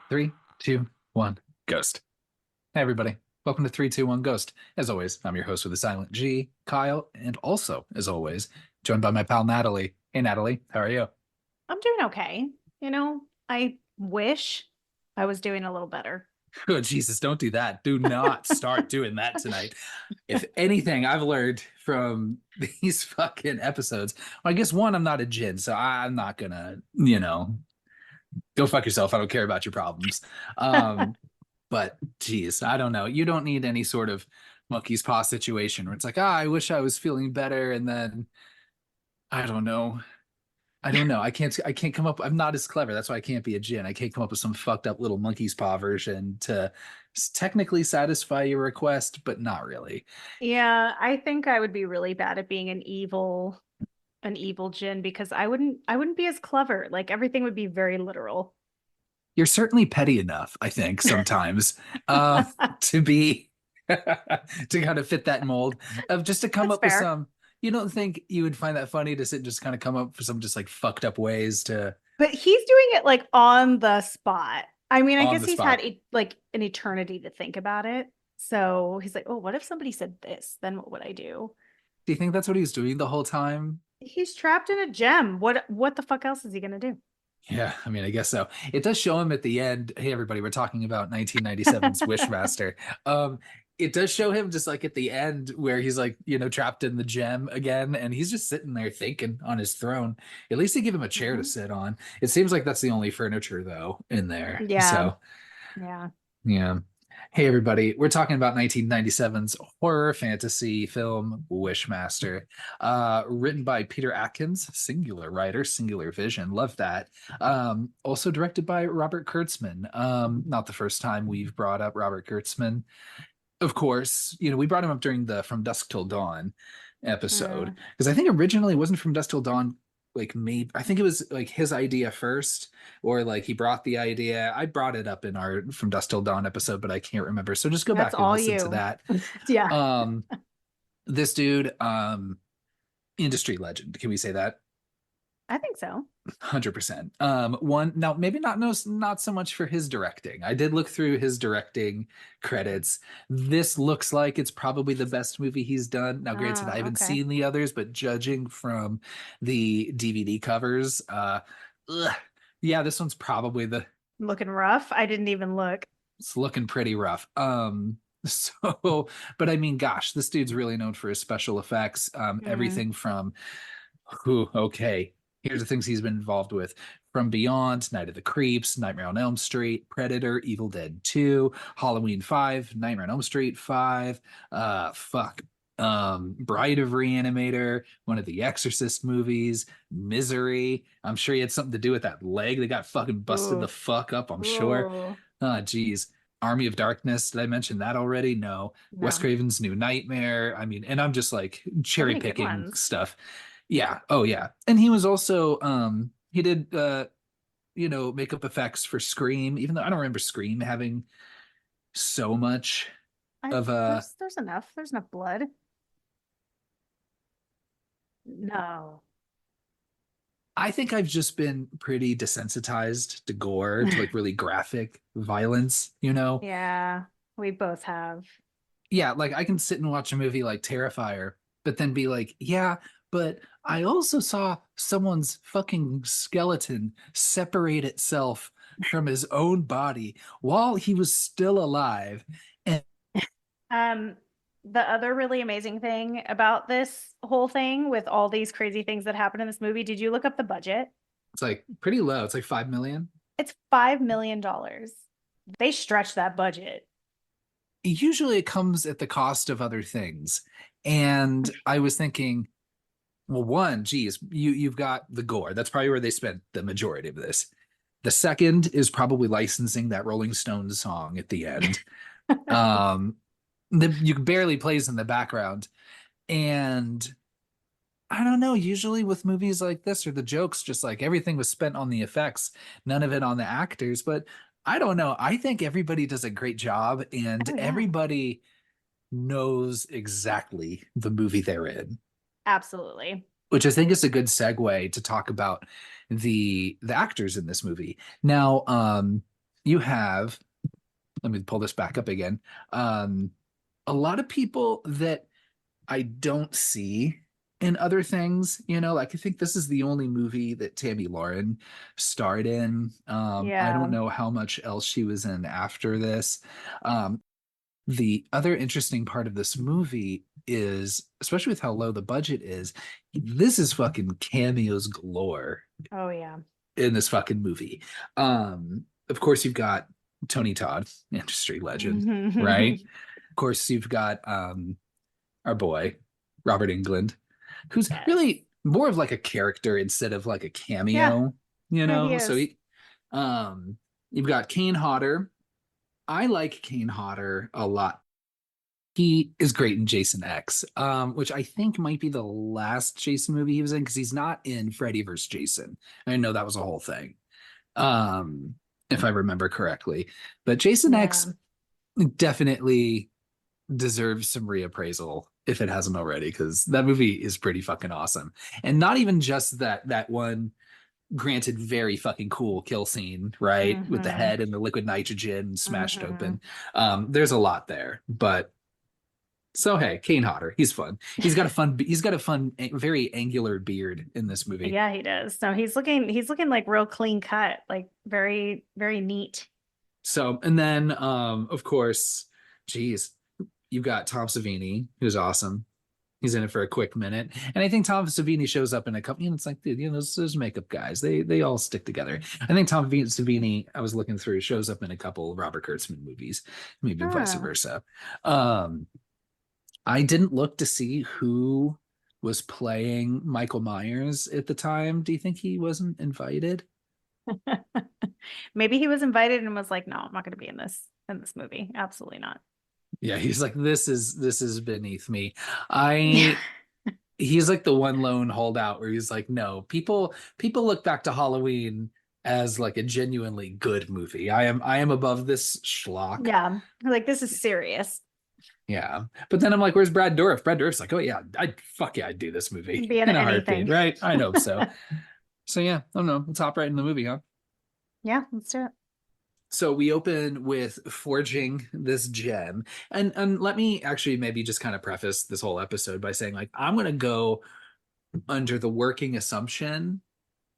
Three, two, one, ghost. Hey, everybody. Welcome to 321 Ghost. As always, I'm your host with a silent G, Kyle, and also, as always, joined by my pal Natalie. Hey, Natalie, how are you? I'm doing okay. I wish I was doing a little better. Oh, Jesus, don't do that. Do not start doing that tonight. If anything, I've learned from these fucking episodes, well, I guess one, I'm not a djinn, so I'm not gonna, go fuck yourself. I don't care about your problems. Um, But geez, I don't know. You don't need any sort of monkey's paw situation where it's like, I wish I was feeling better, and then I don't know. I don't know. I can't come up. I'm not as clever. That's why I can't be a djinn. I can't come up with some fucked up little monkey's paw version to technically satisfy your request, but not really. Yeah, I think I would be really bad at being an evil Jin because I wouldn't be as clever. Like everything would be very literal. You're certainly petty enough, I think, sometimes, to be to kind of fit that mold of just to come That's up with fair. some. You don't think you would find that funny to sit and just kind of come up with some just like fucked up ways to But he's doing it like on the spot. I mean, I on guess the he's had spot? like an eternity to think about it. So he's like, "Oh, what if somebody said this? Then what would I do?" Do you think that's what he's doing the whole time? He's trapped in a gem. What the fuck else is he gonna do? Yeah, I mean, I guess so. It does show him at the end. Hey, everybody, we're talking about 1997's Wishmaster. Um, it does show him just like at the end where he's like, trapped in the gem again, and he's just sitting there thinking on his throne. At least they give him a chair to Mhm. sit on. It seems like that's the only furniture though in there. Yeah, So, yeah. yeah. Hey, everybody. We're talking about 1997's horror fantasy film Wishmaster, written by Peter Atkins, singular writer, singular vision. Love that. Also directed by Robert Kurtzman. Not the first time we've brought up Robert Kurtzman. Of course, we brought him up during the From Dusk Till Dawn episode Mm. because I think originally it wasn't From Dusk Till Dawn. Like maybe I think it was like his idea first, or like he brought the idea. I brought it up in our From Dusk Till Dawn episode, but I can't remember. So just go That's back and all listen to you. that. Yeah, Um, this dude, industry legend. Can we say that? I think so. 100%. One now, maybe not so much for his directing. I did look through his directing credits. This looks like it's probably the best movie he's done. Now, granted, I Oh, haven't okay. seen the others, but judging from the DVD covers, ugh, yeah, this one's probably the Looking rough. I didn't even look. it's looking pretty rough. So, but I mean, gosh, this dude's really known for his special effects. Mm. Everything from who, okay, here's the things he's been involved with: From Beyond, Night of the Creeps, Nightmare on Elm Street, Predator, Evil Dead 2, Halloween 5, Nightmare on Elm Street 5, fuck. Bride of Reanimator, one of the Exorcist movies, Misery. I'm sure he had something to do with that leg that got fucking busted the Ooh, fuck up, I'm sure. ooh. Geez. Army of Darkness. Did I mention that already? No. Wes No, Craven's New Nightmare. I mean, and I'm just like so cherry many good picking ones. stuff. Yeah. Oh yeah. And he was also he did makeup effects for Scream, even though I don't remember Scream having so much I of there's enough. There's enough blood. No. I think I've just been pretty desensitized to gore, to like really graphic violence. Yeah, we both have. Yeah, like I can sit and watch a movie like Terrifier, but then be like, yeah, but I also saw someone's fucking skeleton separate itself from his own body while he was still alive. And Um, the other really amazing thing about this whole thing with all these crazy things that happen in this movie, did you look up the budget? it's like pretty low. It's like 5 million. It's $5 million. They stretched that budget. Usually it comes at the cost of other things. And I was thinking, well, one, geez, you've got the gore. That's probably where they spent the majority of this. The second is probably licensing that Rolling Stones song at the end. Um, you barely plays in the background. And I don't know, usually with movies like this or the jokes, just like everything was spent on the effects, none of it on the actors. But I don't know. I think everybody does a great job and Oh yeah, everybody knows exactly the movie they're in, absolutely. which I think is a good segue to talk about the actors in this movie. Now, you have, let me pull this back up again. Um, a lot of people that I don't see in other things, like I think this is the only movie that Tammy Lauren starred in. I don't Yeah. know how much else she was in after this. Um, the other interesting part of this movie is, especially with how low the budget is, this is fucking cameos galore Oh yeah. in this fucking movie. Of course, you've got Tony Todd, industry legend, right? Of course, you've got our boy, Robert England, who's Yes. really more of like a character instead of like a Yeah. cameo, Yeah, he So is. um, you've got Kane Hodder. I like Kane Hodder a lot. He is great in Jason X, which I think might be the last Jason movie he was in because he's not in Freddy vs. Jason. I know that was a whole thing, um, if I remember correctly. But Jason Yeah. X definitely deserves some reappraisal if it hasn't already, because that movie is pretty fucking awesome. And not even just that one, granted, very fucking cool kill scene, right? With the Mm-hmm. head and the liquid nitrogen smashed Mm-hmm. open. There's a lot there, but so hey, Kane Hodder, he's fun. He's got a fun, very angular beard in this movie. Yeah, he does. So he's looking like real clean cut, like very, very neat. So, and then of course, geez, you've got Tom Savini, who's awesome. He's in it for a quick minute, and I think Tom Savini shows up in a couple. It's like, dude, those makeup guys, they all stick together. I think Tom Savini, I was looking through, shows up in a couple of Robert Kurtzman movies, maybe vice Oh. versa. Um, I didn't look to see who was playing Michael Myers at the time. Do you think he wasn't invited? Maybe he was invited and was like, no, I'm not gonna be in this movie. Absolutely not. Yeah, he's like, this is beneath me. Yeah. I He's like the one lone holdout where he's like, no, people look back to Halloween as like a genuinely good movie. I am above this schlock. Yeah. Like this is serious. Yeah. But then I'm like, where's Brad Dourif? Brad Dourif's like, oh yeah, I'd do this movie Be in in a heartbeat, anything. right? I know so. So yeah, I don't know. Let's hop right in the movie, huh? Yeah, let's do it. So we open with forging this gem. And let me actually maybe just kind of preface this whole episode by saying, like, I'm gonna go under the working assumption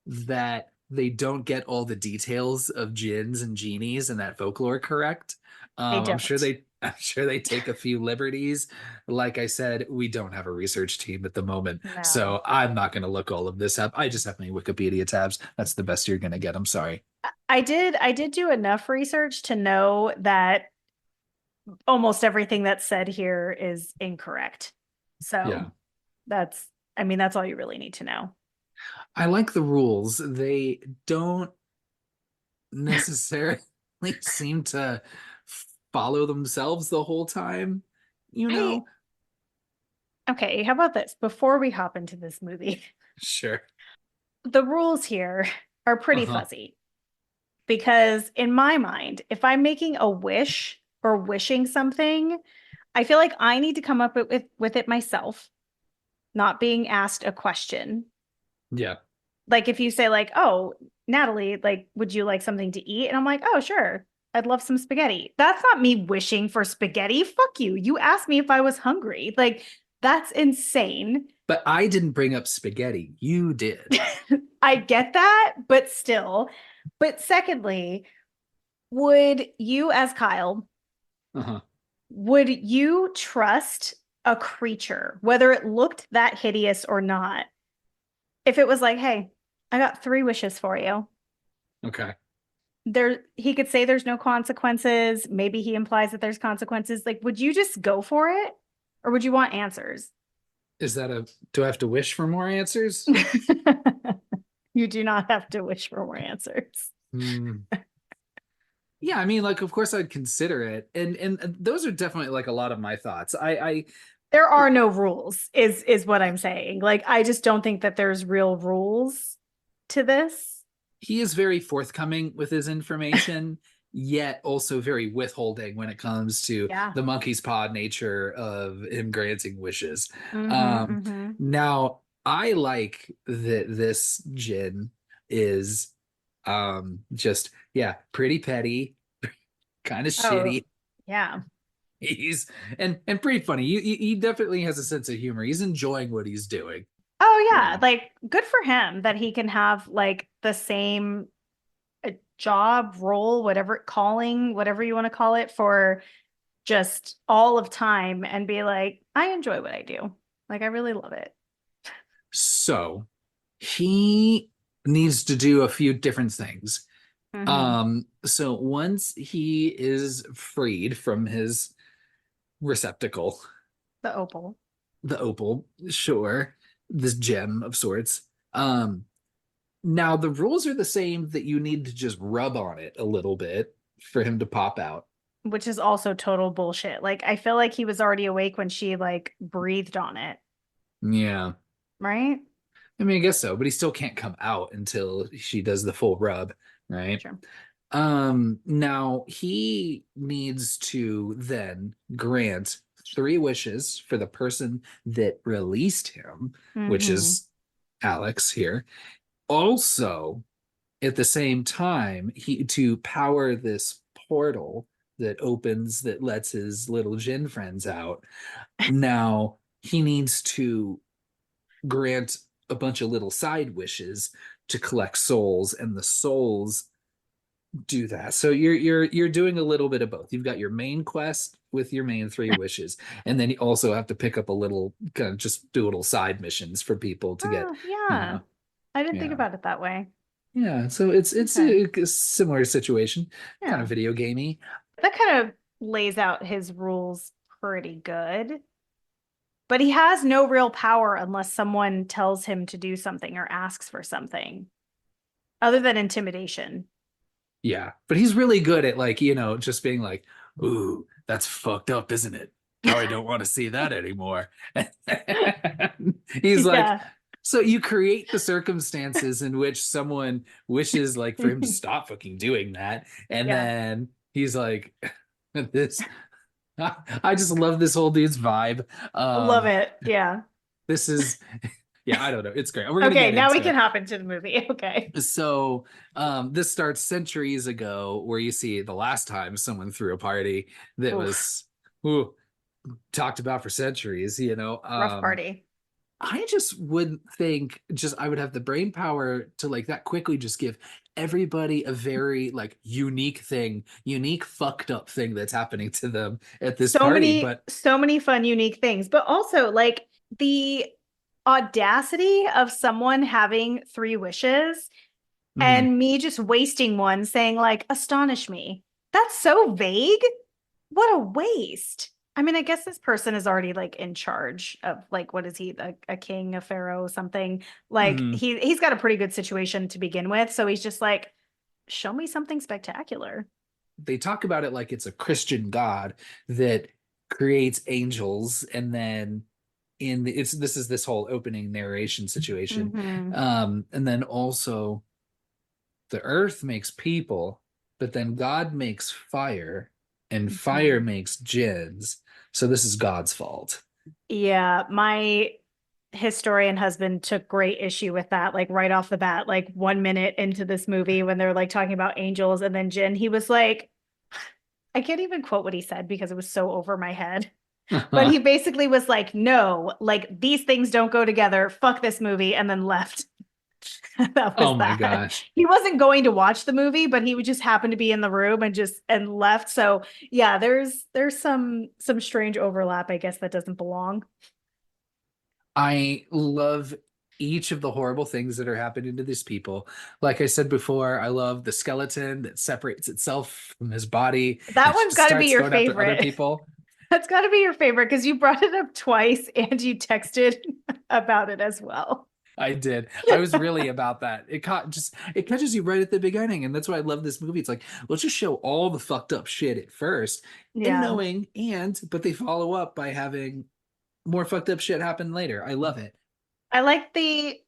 that they don't get all the details of jinns and genies and that folklore correct. They I'm sure don't. they take a few liberties. Like I said, we don't have a research team at the moment, No. so I'm not going to look all of this up. I just have my Wikipedia tabs. That's the best you're going to get. I'm sorry. I did do enough research to know that almost everything that's said here is incorrect. So Yeah, that's, I mean, that's all you really need to know. I like the rules. They don't necessarily seem to follow themselves the whole time, you I know? Okay, how about this? Before we hop into this movie, Sure. the rules here are pretty Uh-huh. fuzzy because in my mind, if I'm making a wish or wishing something, I feel like I need to come up with it myself, not being asked a question. Yeah. Like if you say like, "Oh, Natalie, like would you like something to eat?" And I'm like, "Oh, sure. I'd love some spaghetti." That's not me wishing for spaghetti. Fuck you. You asked me if I was hungry. Like that's insane. But I didn't bring up spaghetti. You did. I get that, but still. But secondly, would you, as Kyle, Uh-huh. would you trust a creature, whether it looked that hideous or not, if it was like, hey, I got three wishes for you? Okay. There, he could say there's no consequences. Maybe he implies that there's consequences. Like, would you just go for it? Or would you want answers? Do I have to wish for more answers? You do not have to wish for more answers. Hmm. Yeah, I mean, like, of course I'd consider it. And those are definitely like a lot of my thoughts. There are no rules, is what I'm saying. Like, I just don't think that there's real rules to this. He is very forthcoming with his information, yet also very withholding when it comes to Yeah. the monkey's paw nature of him granting wishes. Mm-hmm, Um, mm-hmm. Now I like that this Jin is just, yeah, pretty petty, kind of Oh, shitty. yeah. He's and pretty funny. He definitely has a sense of humor. He's enjoying what he's doing. Oh, You yeah. know. Like, good for him that he can have like the same job, role, whatever, calling, whatever you want to call it, for just all of time and be like, I enjoy what I do. Like, I really love it. So he needs to do a few different things. Hmm. So once he is freed from his receptacle, The opal. the opal, sure, this gem of sorts. Um, Now the rules are the same that you need to just rub on it a little bit for him to pop out. Which is also total bullshit. Like, I feel like he was already awake when she like breathed on it, Yeah. right? I mean, I guess so, but he still can't come out until she does the full rub, right? Sure. Now he needs to then grant three wishes for the person that released him, which Hmm. is Alex here. Also, at the same time, he to power this portal that opens that lets his little Jin friends out. Now he needs to grant a bunch of little side wishes to collect souls, and the souls do that. So you're doing a little bit of both. You've got your main quest with your main three wishes, and then you also have to pick up a little kind of just do little side missions for people to get, Oh, you yeah. know, I didn't think yeah. about it that way. Yeah, so it's Okay. a similar situation, kind of Yeah. video gamey. That kind of lays out his rules pretty good. But he has no real power unless someone tells him to do something or asks for something, other than intimidation. Yeah, but he's really good at like, just being like, "Ooh, that's fucked up, isn't it? Now I don't want to see that anymore." He's like, Yeah. so you create the circumstances in which someone wishes like for him to stop fucking doing that, and Yeah. then he's like, "This, I just love this whole dude's vibe." Love Um, it. Yeah. this is, yeah, I don't know, it's great. We're gonna Okay, get now we into can it. hop into the movie. Okay. So this starts centuries ago, where you see the last time someone threw a party that Oof. was ooh, talked about for centuries. Rough party. I just wouldn't think just I would have the brain power to like that quickly just give everybody a very like unique thing, unique fucked up thing that's happening to them at this party. But So many fun, unique things, but also like the audacity of someone having three wishes mhm, and me just wasting one saying, like, astonish me. That's so vague. What a waste. I mean, I guess this person is already like in charge of like what is he, a king, a pharaoh, something. Like mhm. he's got a pretty good situation to begin with. So he's just like, show me something spectacular. They talk about it like it's a Christian God that creates angels, and then it's this is this whole opening narration situation. Hmm. And then also the earth makes people, but then God makes fire, and fire Hmm. makes jinns. So this is God's fault. Yeah, my historian husband took great issue with that, like right off the bat, like 1 minute into this movie when they're like talking about angels and then Jin, he was like, I can't even quote what he said because it was so over my head. But he basically was like, no, like these things don't go together. Fuck this movie, and then left. That was Oh my that. gosh. He wasn't going to watch the movie, but he would just happen to be in the room and just and left. So yeah, there's some strange overlap, I guess, that doesn't belong. I love each of the horrible things that are happening to these people. Like I said before, I love the skeleton that separates itself from his body That and one's just got to be starts your going after other favorite. people. That's got to be your favorite because you brought it up twice and you texted about it as well. I did. I was really about that. It catches you right at the beginning, and that's why I love this movie. It's like, let's just show all the fucked up shit at first, and Yeah. knowing, but they follow up by having more fucked up shit happen later. I love it. I like the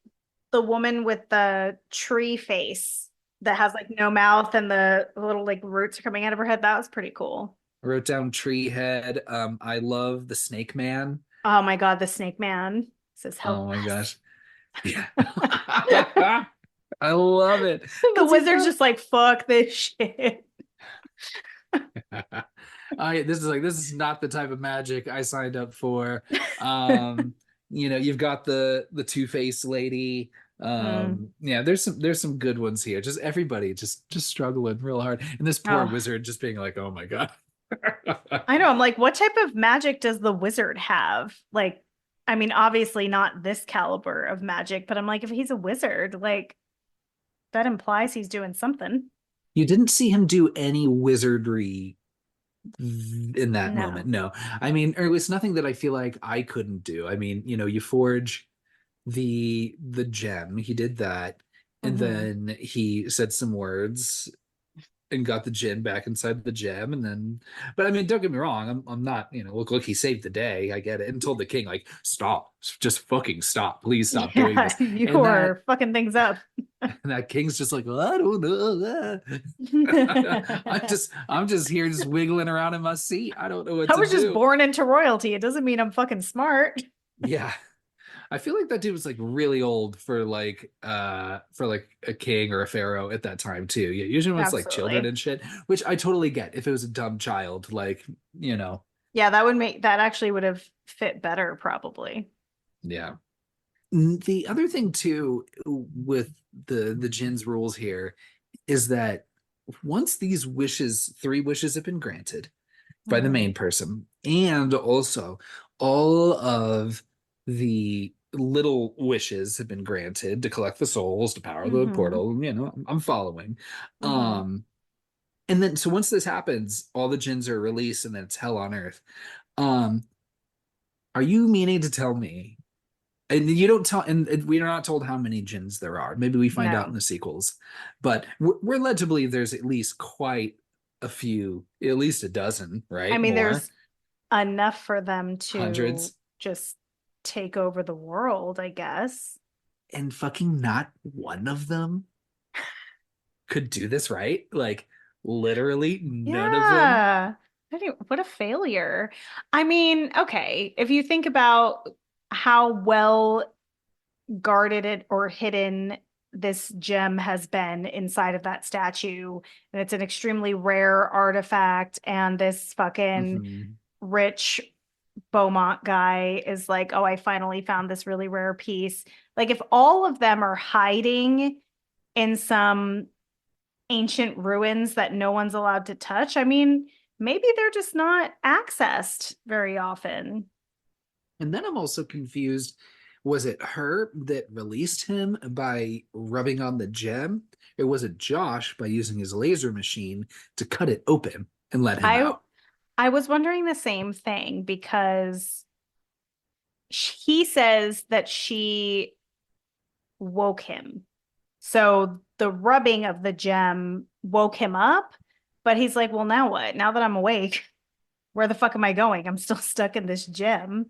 woman with the tree face that has like no mouth and the little like roots are coming out of her head. That was pretty cool. I wrote down tree head. I love the snake man. Oh my God, the snake man says help Oh my us. gosh. Yeah. I love it The because he's wizard's got just like, fuck this shit. This is not the type of magic I signed up for. Um, you've got the Two-Face lady. Mm. Yeah, there's some good ones here. Just everybody just struggling real hard. And this poor Oh, wizard just being like, oh my God. I know. I'm like, what type of magic does the wizard have? Like, I mean, obviously not this caliber of magic, but I'm like, if he's a wizard, like that implies he's doing something. You didn't see him do any wizardry in that moment. No. No. I mean, or it's nothing that I feel like I couldn't do. I mean, you forge the gem. He did that, and Hmm. then he said some words and got the gin back inside the gem, and then. But I mean, don't get me wrong. I'm not. Look, he saved the day. I get it, and told the king like, stop, just fucking stop, please stop doing Yeah, this. you And are fucking things up. that king's just like, well, I don't know. I'm just here, just wiggling around in my seat. I don't know what I to was just do. born into royalty. It doesn't mean I'm fucking smart. Yeah. I feel like that dude was like really old for like a king or a pharaoh at that time too. Yeah, usually when it's like children Absolutely. and shit, which I totally get. If it was a dumb child, like, Yeah, that would make that actually would have fit better, probably. yeah. The other thing too with the Jin's rules here is that once these wishes, three wishes have been granted by the Hmm. main person, and also all of the little wishes have been granted to collect the souls to power the Hmm. portal. I'm following. Hmm. And then so once this happens, all the jinns are released, and then it's hell on earth. Um, are you meaning to tell me? And you don't tell, and we are not told how many jinns there are. Maybe we find out in No. the sequels, but we're led to believe there's at least quite a few, at least a dozen, I right? mean, More, there's enough for them to hundreds, just take over the world, I guess. and fucking not one of them could do this, right? Like literally none of them. Yeah. What a failure. I mean, okay, if you think about how well guarded it or hidden this gem has been inside of that statue, and it's an extremely rare artifact, and this fucking Mhm. rich Beaumont guy is like, oh, I finally found this really rare piece. Like, if all of them are hiding in some ancient ruins that no one's allowed to touch, I mean, maybe they're just not accessed very often. And then I'm also confused. Was it her that released him by rubbing on the gem? Or was it Josh by using his laser machine to cut it open and let him I out? I was wondering the same thing because he says that she woke him. So the rubbing of the gem woke him up, but he's like, well, now what? Now that I'm awake, where the fuck am I going? I'm still stuck in this gem.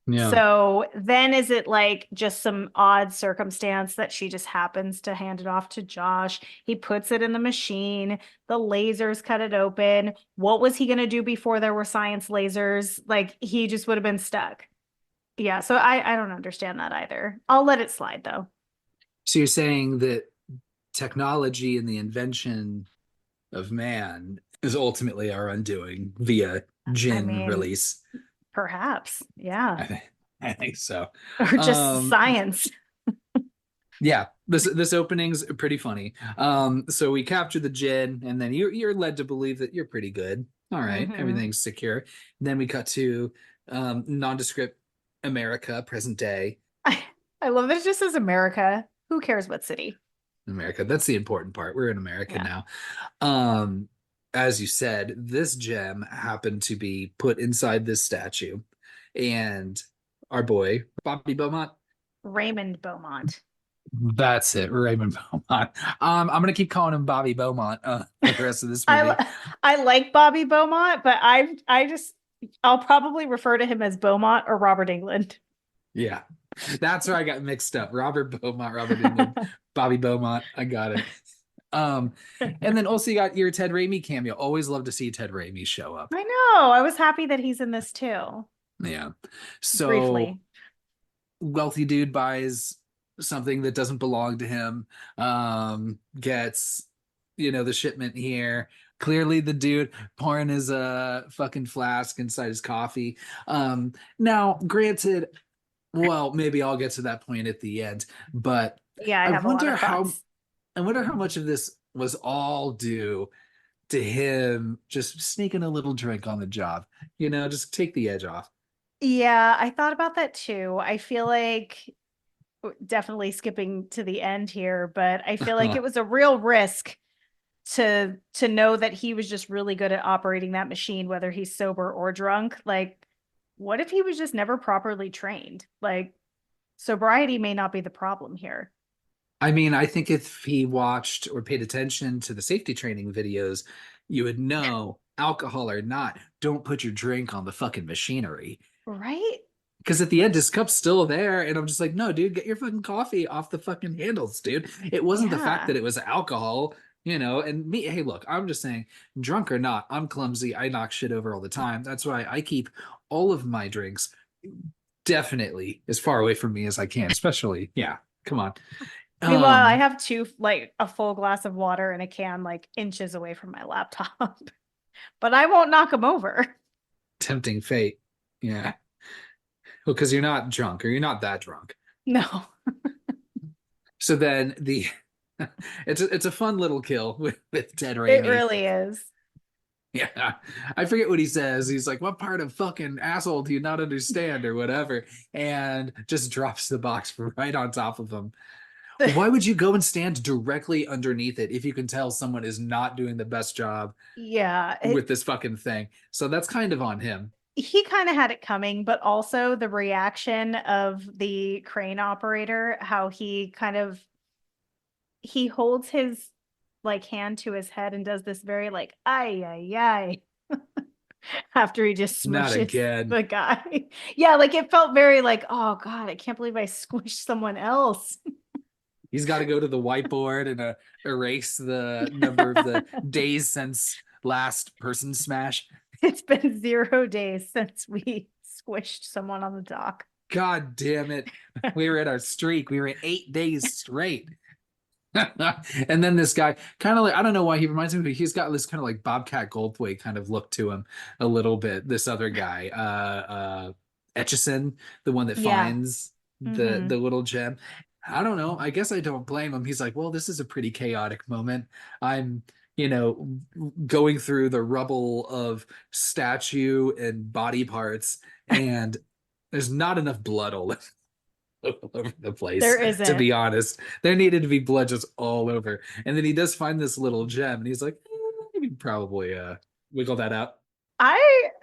Yeah. So then is it like just some odd circumstance that she just happens to hand it off to Josh? He puts it in the machine, the lasers cut it open. What was he going to do before there were science lasers? Like he just would have been stuck. Yeah, so I don't understand that either. I'll let it slide though. So you're saying that technology and the invention of man is ultimately our undoing via I Jin mean, release. perhaps. Yeah. I think, I think so. Or just Um, science. yeah, this opening's pretty funny. So we capture the Jin, and then you're led to believe that you're pretty good. All right, Hmm. everything's secure. And then we cut to nondescript America, present day I, I love that it just says America. Who cares what city? America. That's the important part. We're in America Yeah. now. Um, as you said, this gem happened to be put inside this statue, and our boy Bobby Beaumont. Raymond Beaumont. That's it, Raymond Beaumont. I'm gonna keep calling him Bobby Beaumont for the rest of this movie. I like Bobby Beaumont, but I'll probably refer to him as Beaumont or Robert England. Yeah, that's where I got mixed up. Robert Beaumont, Robert England, Bobby Beaumont. I got it. Um, and then also you got your Ted Raimi cameo. Always love to see Ted Raimi show up. I know. I was happy that he's in this too. Yeah. So Briefly. wealthy dude buys something that doesn't belong to him, gets the shipment here. Clearly the dude pouring his fucking flask inside his coffee. Now granted, well, maybe I'll get to that point at the end, but Yeah, I I have a lot wonder of how thoughts. I wonder how much of this was all due to him just sneaking a little drink on the job. Just take the edge off. Yeah, I thought about that too. I feel like definitely skipping to the end here, but I feel like it was a real risk to know that he was just really good at operating that machine, whether he's sober or drunk. Like, what if he was just never properly trained? Like, sobriety may not be the problem here. I mean, I think if he watched or paid attention to the safety training videos, you would know, alcohol or not, don't put your drink on the fucking machinery. Right? Because at the end, his cup's still there, and I'm just like, no, dude, get your fucking coffee off the fucking handles, dude. It wasn't the fact Yeah. that it was alcohol, and me, hey, look, I'm just saying, drunk or not, I'm clumsy. I knock shit over all the time. That's why I keep all of my drinks definitely as far away from me as I can, especially, yeah, come on. Meanwhile, I Um, have like a full glass of water and a can like inches away from my laptop, but I won't knock them over. Tempting fate. Yeah. Well, because you're not drunk or you're not that drunk. No, So then the it's a fun little kill with Ted it Raimi. really is. Yeah. I forget what he says. He's like, what part of fucking asshole do you not understand or whatever? And just drops the box right on top of him. Why would you go and stand directly underneath it if you can tell someone is not doing the best job Yeah, with this fucking thing? So that's kind of on him. he kind of had it coming, but also the reaction of the crane operator, how he kind of he holds his like hand to his head and does this very like ay ay ay after he just Not smushes again. the guy. Yeah, like it felt very like, oh God, I can't believe I squished someone else. He's got to go to the whiteboard and erase the number of the days since last person smash. It's been 0 days since we squished someone on the dock. God damn it. We were at our streak. We were at 8 days straight. And then this guy kind of like, I don't know why he reminds me, but he's got this kind of like Bobcat Goldthwait kind of look to him a little bit. This other guy, Etchison, the one that Yeah. finds the Mm-hmm. the little gem. I don't know. I guess I don't blame him. He's like, well, this is a pretty chaotic moment. I'm, going through the rubble of statue and body parts, and there's not enough blood all over the place, There to isn't. be honest. There needed to be blood just all over. And then he does find this little gem, and he's like, maybe probably wiggle that out.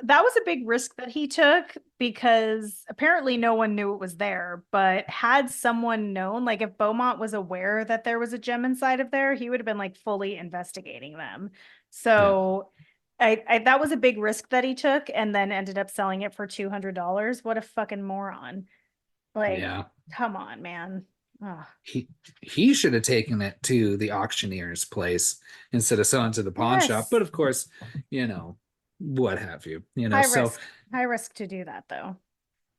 That was a big risk that he took because apparently no one knew it was there. But had someone known, like if Beaumont was aware that there was a gem inside of there, he would have been like fully investigating them. Yeah. So I that was a big risk that he took and then ended up selling it for $200. What a fucking moron. Like, Yeah. come on, man. Ugh. He should have taken it to the auctioneer's place instead of selling to the pawn shop. Yes. But of course, you know, what have you, High so risk. High risk to do that though.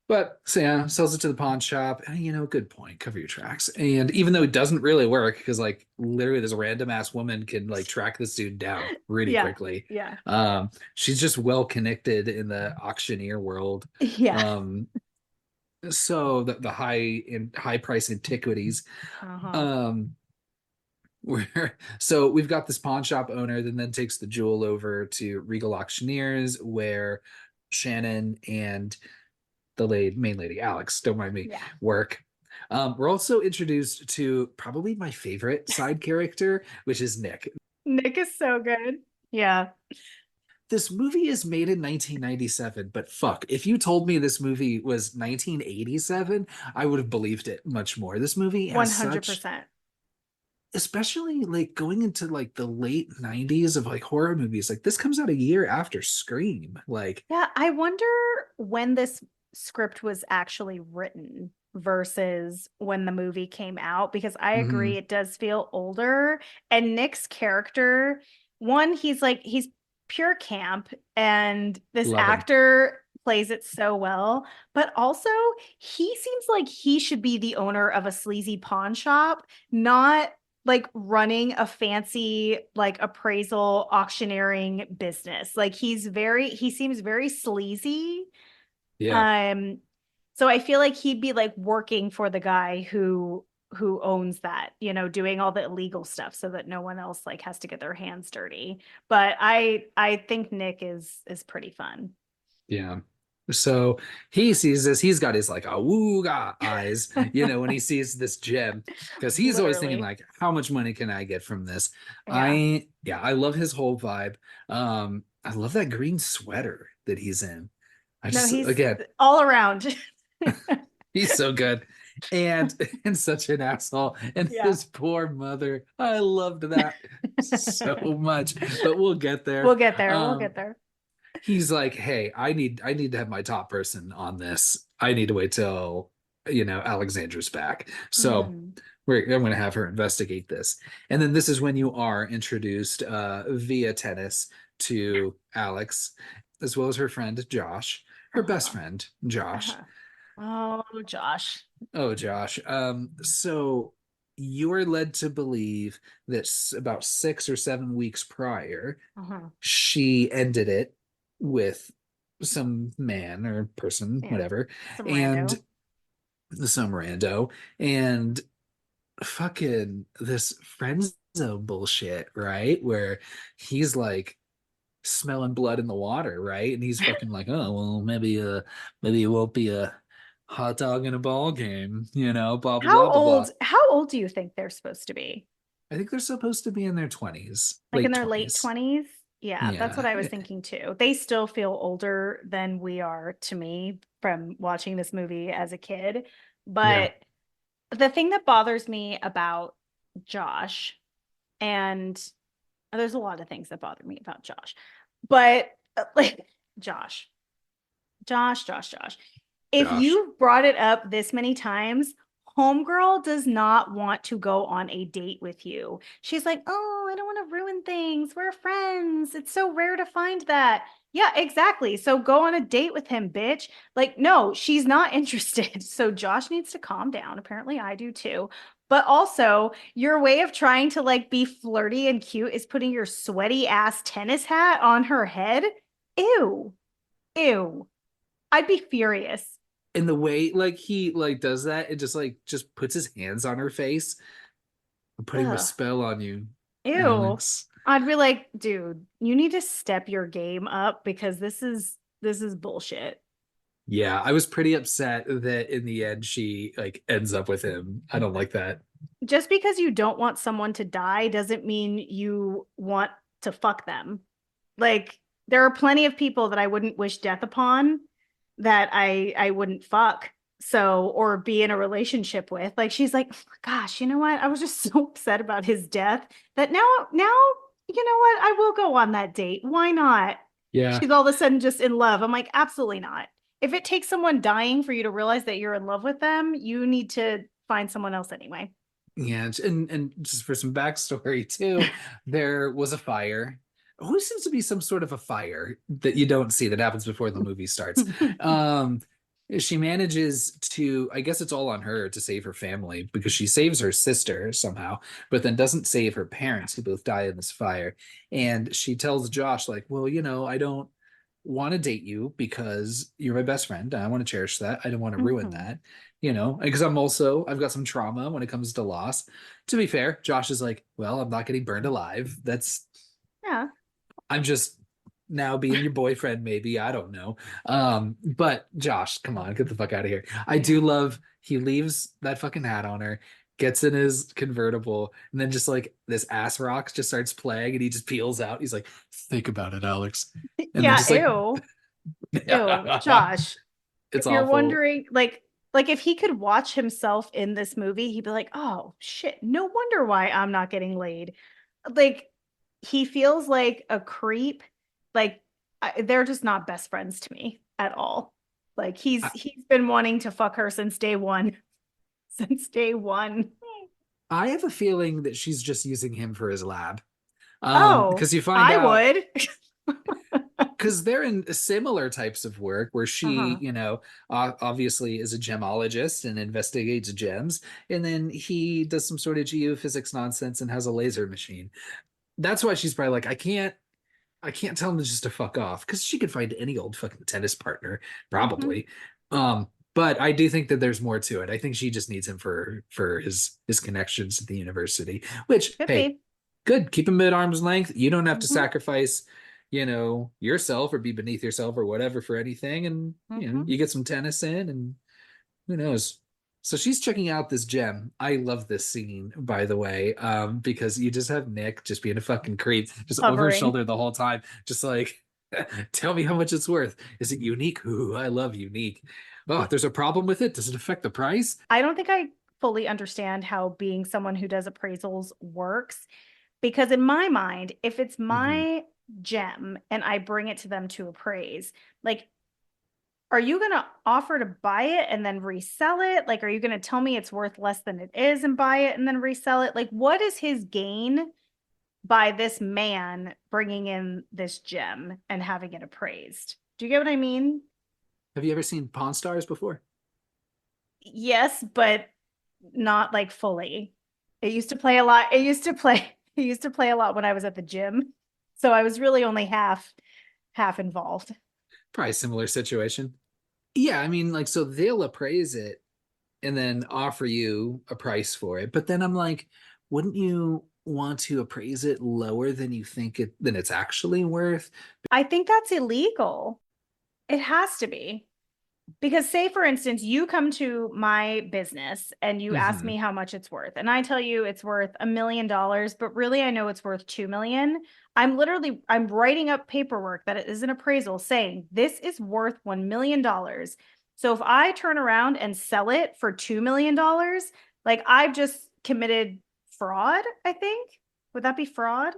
but so yeah, sells it to the pawn shop. Good point. Cover your tracks. And even though it doesn't really work, because like literally this random ass woman can like track this dude down really Yeah. quickly. Yeah. She's just well connected in the auctioneer world. Yeah. Um, so the high price antiquities. Uh-huh. Um, where so we've got this pawn shop owner that then takes the jewel over to Regal Auctioneers, where Shannon and the main lady, Alex, don't mind me, Yeah. work. We're also introduced to probably my favorite side character, which is Nick. Nick is so good. Yeah. This movie is made in 1997, but fuck, if you told me this movie was 1987, I would have believed it much more. This movie has such, 100%. especially like going into like the late 90s of like horror movies, like this comes out a year after Scream. Like, Yeah, I wonder when this script was actually written versus when the movie came out because I agree mhm, it does feel older and Nick's character, one he's pure camp and this love him. actor plays it so well, but also he seems like he should be the owner of a sleazy pawn shop, not like running a fancy like appraisal auctioneering business. Like he seems very sleazy. Yeah. Um, so I feel like he'd be like working for the guy who owns that, you know, doing all the illegal stuff so that no one else like has to get their hands dirty. But I think Nick is pretty fun. Yeah. So he sees this, he's got his like awooga eyes, when he sees this gem, because he's always thinking Literally. like, how much money can I get from this? Yeah. I love his whole vibe. I love that green sweater that he's in. I No, just he's again, all around. he's so good. And and such an asshole. And Yeah. his poor mother. I loved that so much. But we'll get We'll there. get there. We'll Um, get there. he's like, hey, I need to have my top person on this. I need to wait till Alexandra's back. So Mhm. I'm going to have her investigate this. And then this is when you are introduced via tennis to Alex, as well as her friend Josh, her best Uh-huh. friend Josh. Uh-huh. Oh, Josh. Oh, Josh. So you are led to believe that about 6 or 7 weeks prior, Uh-huh. she ended it with some man or person, Yeah. whatever, Some and rando. some rando, and fucking this friendzone bullshit, right? Where he's like smelling blood in the water, right? And he's fucking like, oh well, maybe it won't be a hot dog in a ball game, blah blah blah blah blah. How old do you think they're supposed to be? I think they're supposed to be in their 20s, Like in late their late 20s. 20s? Yeah, that's Yeah. what I was thinking too. They still feel older than we are to me from watching this movie as a kid. Yeah. But the thing that bothers me about Josh, and there's a lot of things that bother me about Josh, but like Josh, Josh. If Josh. you've brought it up this many times, Homegirl does not want to go on a date with you. She's like, oh, I don't want to ruin things. We're friends. It's so rare to find that. Yeah, exactly. So go on a date with him, bitch. Like, no, she's not interested. So Josh needs to calm down. Apparently, I do too. But also, your way of trying to like be flirty and cute is putting your sweaty ass tennis hat on her head. Ew. Ew. I'd be furious. And the way like he like does that, it just puts his hands on her face. I'm putting my Ugh. spell on you, Ew. Alex. I'd be like, dude, you need to step your game up because this is bullshit. Yeah, I was pretty upset that in the end she like ends up with him. I don't like that. Just because you don't want someone to die doesn't mean you want to fuck them. Like there are plenty of people that I wouldn't wish death upon that I wouldn't fuck. So or be in a relationship with. Like she's like, oh gosh, you know what? I was just so upset about his death that now you know what? I will go on that date. Why not? Yeah. She's all of a sudden just in love. I'm like, absolutely not. If it takes someone dying for you to realize that you're in love with them, you need to find someone else anyway. Yeah, and just for some backstory too, there was a fire. Always seems to be some sort of a fire that you don't see that happens before the movie starts. Um, she manages to, I guess it's all on her to save her family because she saves her sister somehow, but then doesn't save her parents who both die in this fire. And she tells Josh, like, well, I don't want to date you because you're my best friend. I want to cherish that. I don't want to ruin Mhm. that, because I've got some trauma when it comes to loss. To be fair, Josh is like, well, I'm not getting burned alive. Yeah. I'm just now being your boyfriend, maybe. I don't know. But Josh, come on, get the fuck out of here. I Yeah. do love he leaves that fucking hat on her, gets in his convertible, and then just like this ass rocks just starts playing and he just peels out. He's like, think about it, Alex. And then Yeah, just like ew. Ew. Josh, it's if you're awful. wondering, like if he could watch himself in this movie, he'd be like, "Oh shit, no wonder why I'm not getting laid." Like he feels like a creep. Like they're just not best friends to me at all. Like I, he's been wanting to fuck her since day one. Since day one. I have a feeling that she's just using him for his lab. Oh, Because you find I out would. because they're in similar types of work where she, Uh-huh. obviously is a gemologist and investigates gems, and then he does some sort of geophysics nonsense and has a laser machine. That's why she's probably like, I can't tell him just to fuck off because she could find any old fucking tennis partner, Hmm. probably. But I do think that there's more to it. I think she just needs him for his connections at the university, which, Could hey, be. good. Keep him at arm's length. You don't have to Hmm. sacrifice, yourself or be beneath yourself or whatever for anything. And, Hmm. you get some tennis in and who knows? So she's checking out this gem. I love this scene, by the way, because you just have Nick just being a fucking creep, just over his Hovering. shoulder the whole time, just like, tell me how much it's worth. Is it unique? Ooh, I love unique. Oh, there's a problem with it. Does it affect the price? I don't think I fully understand how being someone who does appraisals works because in my mind, if it's Hmm. my gem and I bring it to them to appraise, like, are you going to offer to buy it and then resell it? Like, are you going to tell me it's worth less than it is and buy it and then resell it? Like, what is his gain by this man bringing in this gem and having it appraised? Do you get what I mean? Have you ever seen Pawn Stars before? Yes, but not like fully. It used to play a lot. It used to play a lot when I was at the gym. So I was really only half involved. Probably similar situation. Yeah, I mean, like, so they'll appraise it and then offer you a price for it. But then I'm like, wouldn't you want to appraise it lower than you think than it's actually worth? I think that's illegal. It has to be. Because say for instance, you come to my business and you ask Hmm. me how much it's worth, and I tell you it's worth $1 million, but really I know it's worth 2 million. I'm writing up paperwork that it is an appraisal saying this is worth $1 million. So if I turn around and sell it for $2 million, like I've just committed fraud, I think. Would that be fraud?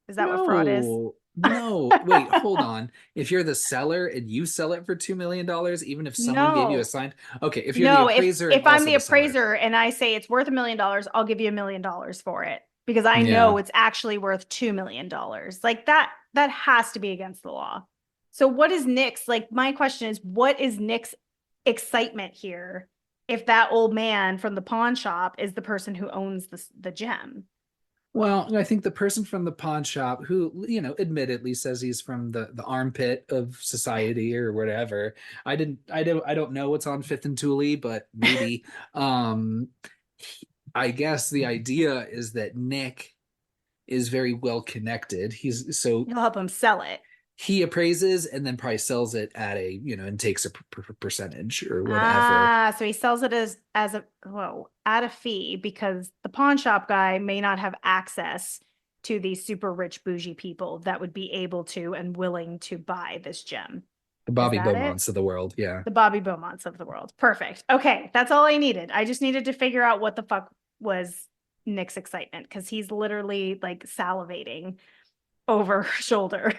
Is that what fraud is? No, no. Wait, hold on. If you're the seller and you sell it for $2 million, even if someone gave you a No, signed, okay, if you're the No, appraiser and if I'm also the the seller. appraiser and I say it's worth $1 million, I'll give you $1 million for it because I Yeah. know it's actually worth $2 million. Like that has to be against the law. So what is Nick's, like my question is, what is Nick's excitement here if that old man from the pawn shop is the person who owns the gem? Well, I think the person from the pawn shop who, admittedly says he's from the armpit of society or whatever. I don't know what's on Fifth and Thule, but maybe. Um, I guess the idea is that Nick is very well connected. He'll help him sell it. He appraises and then probably sells it and takes a percentage or whatever. Ah, so he sells it as a whoa at a fee because the pawn shop guy may not have access to these super rich bougie people that would be able to and willing to buy this gem. The Is Bobby that it? Beaumonts of the world. Yeah. The Bobby Beaumonts of the world. Perfect. Okay, that's all I needed. I just needed to figure out what the fuck was Nick's excitement because he's literally like salivating over her shoulder.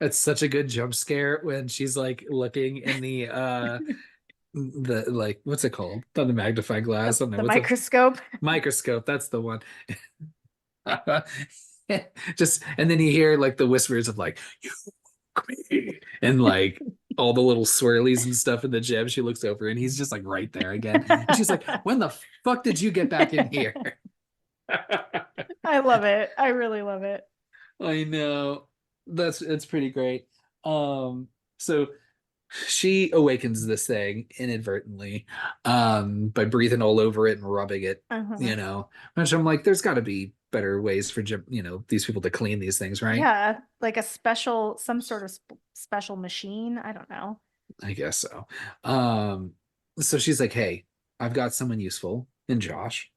It's such a good jump scare when she's like looking in the like what's it called? Not the magnifying glass. I don't know The what's a microscope. microscope. That's the one. Just and then you hear like the whispers of like you me and like all the little swirlies and stuff in the gym. She looks over and he's just like right there again. And she's like, when the fuck did you get back in here? I love it. I really love it. I know. It's pretty great. So she awakens this thing inadvertently, by breathing all over it and rubbing it, Uh-huh. which I'm like, there's gotta be better ways for these people to clean these things, right? Yeah, like a special, some sort of special machine. I don't know. I guess so. Um, so she's like, hey, I've got someone useful in Josh,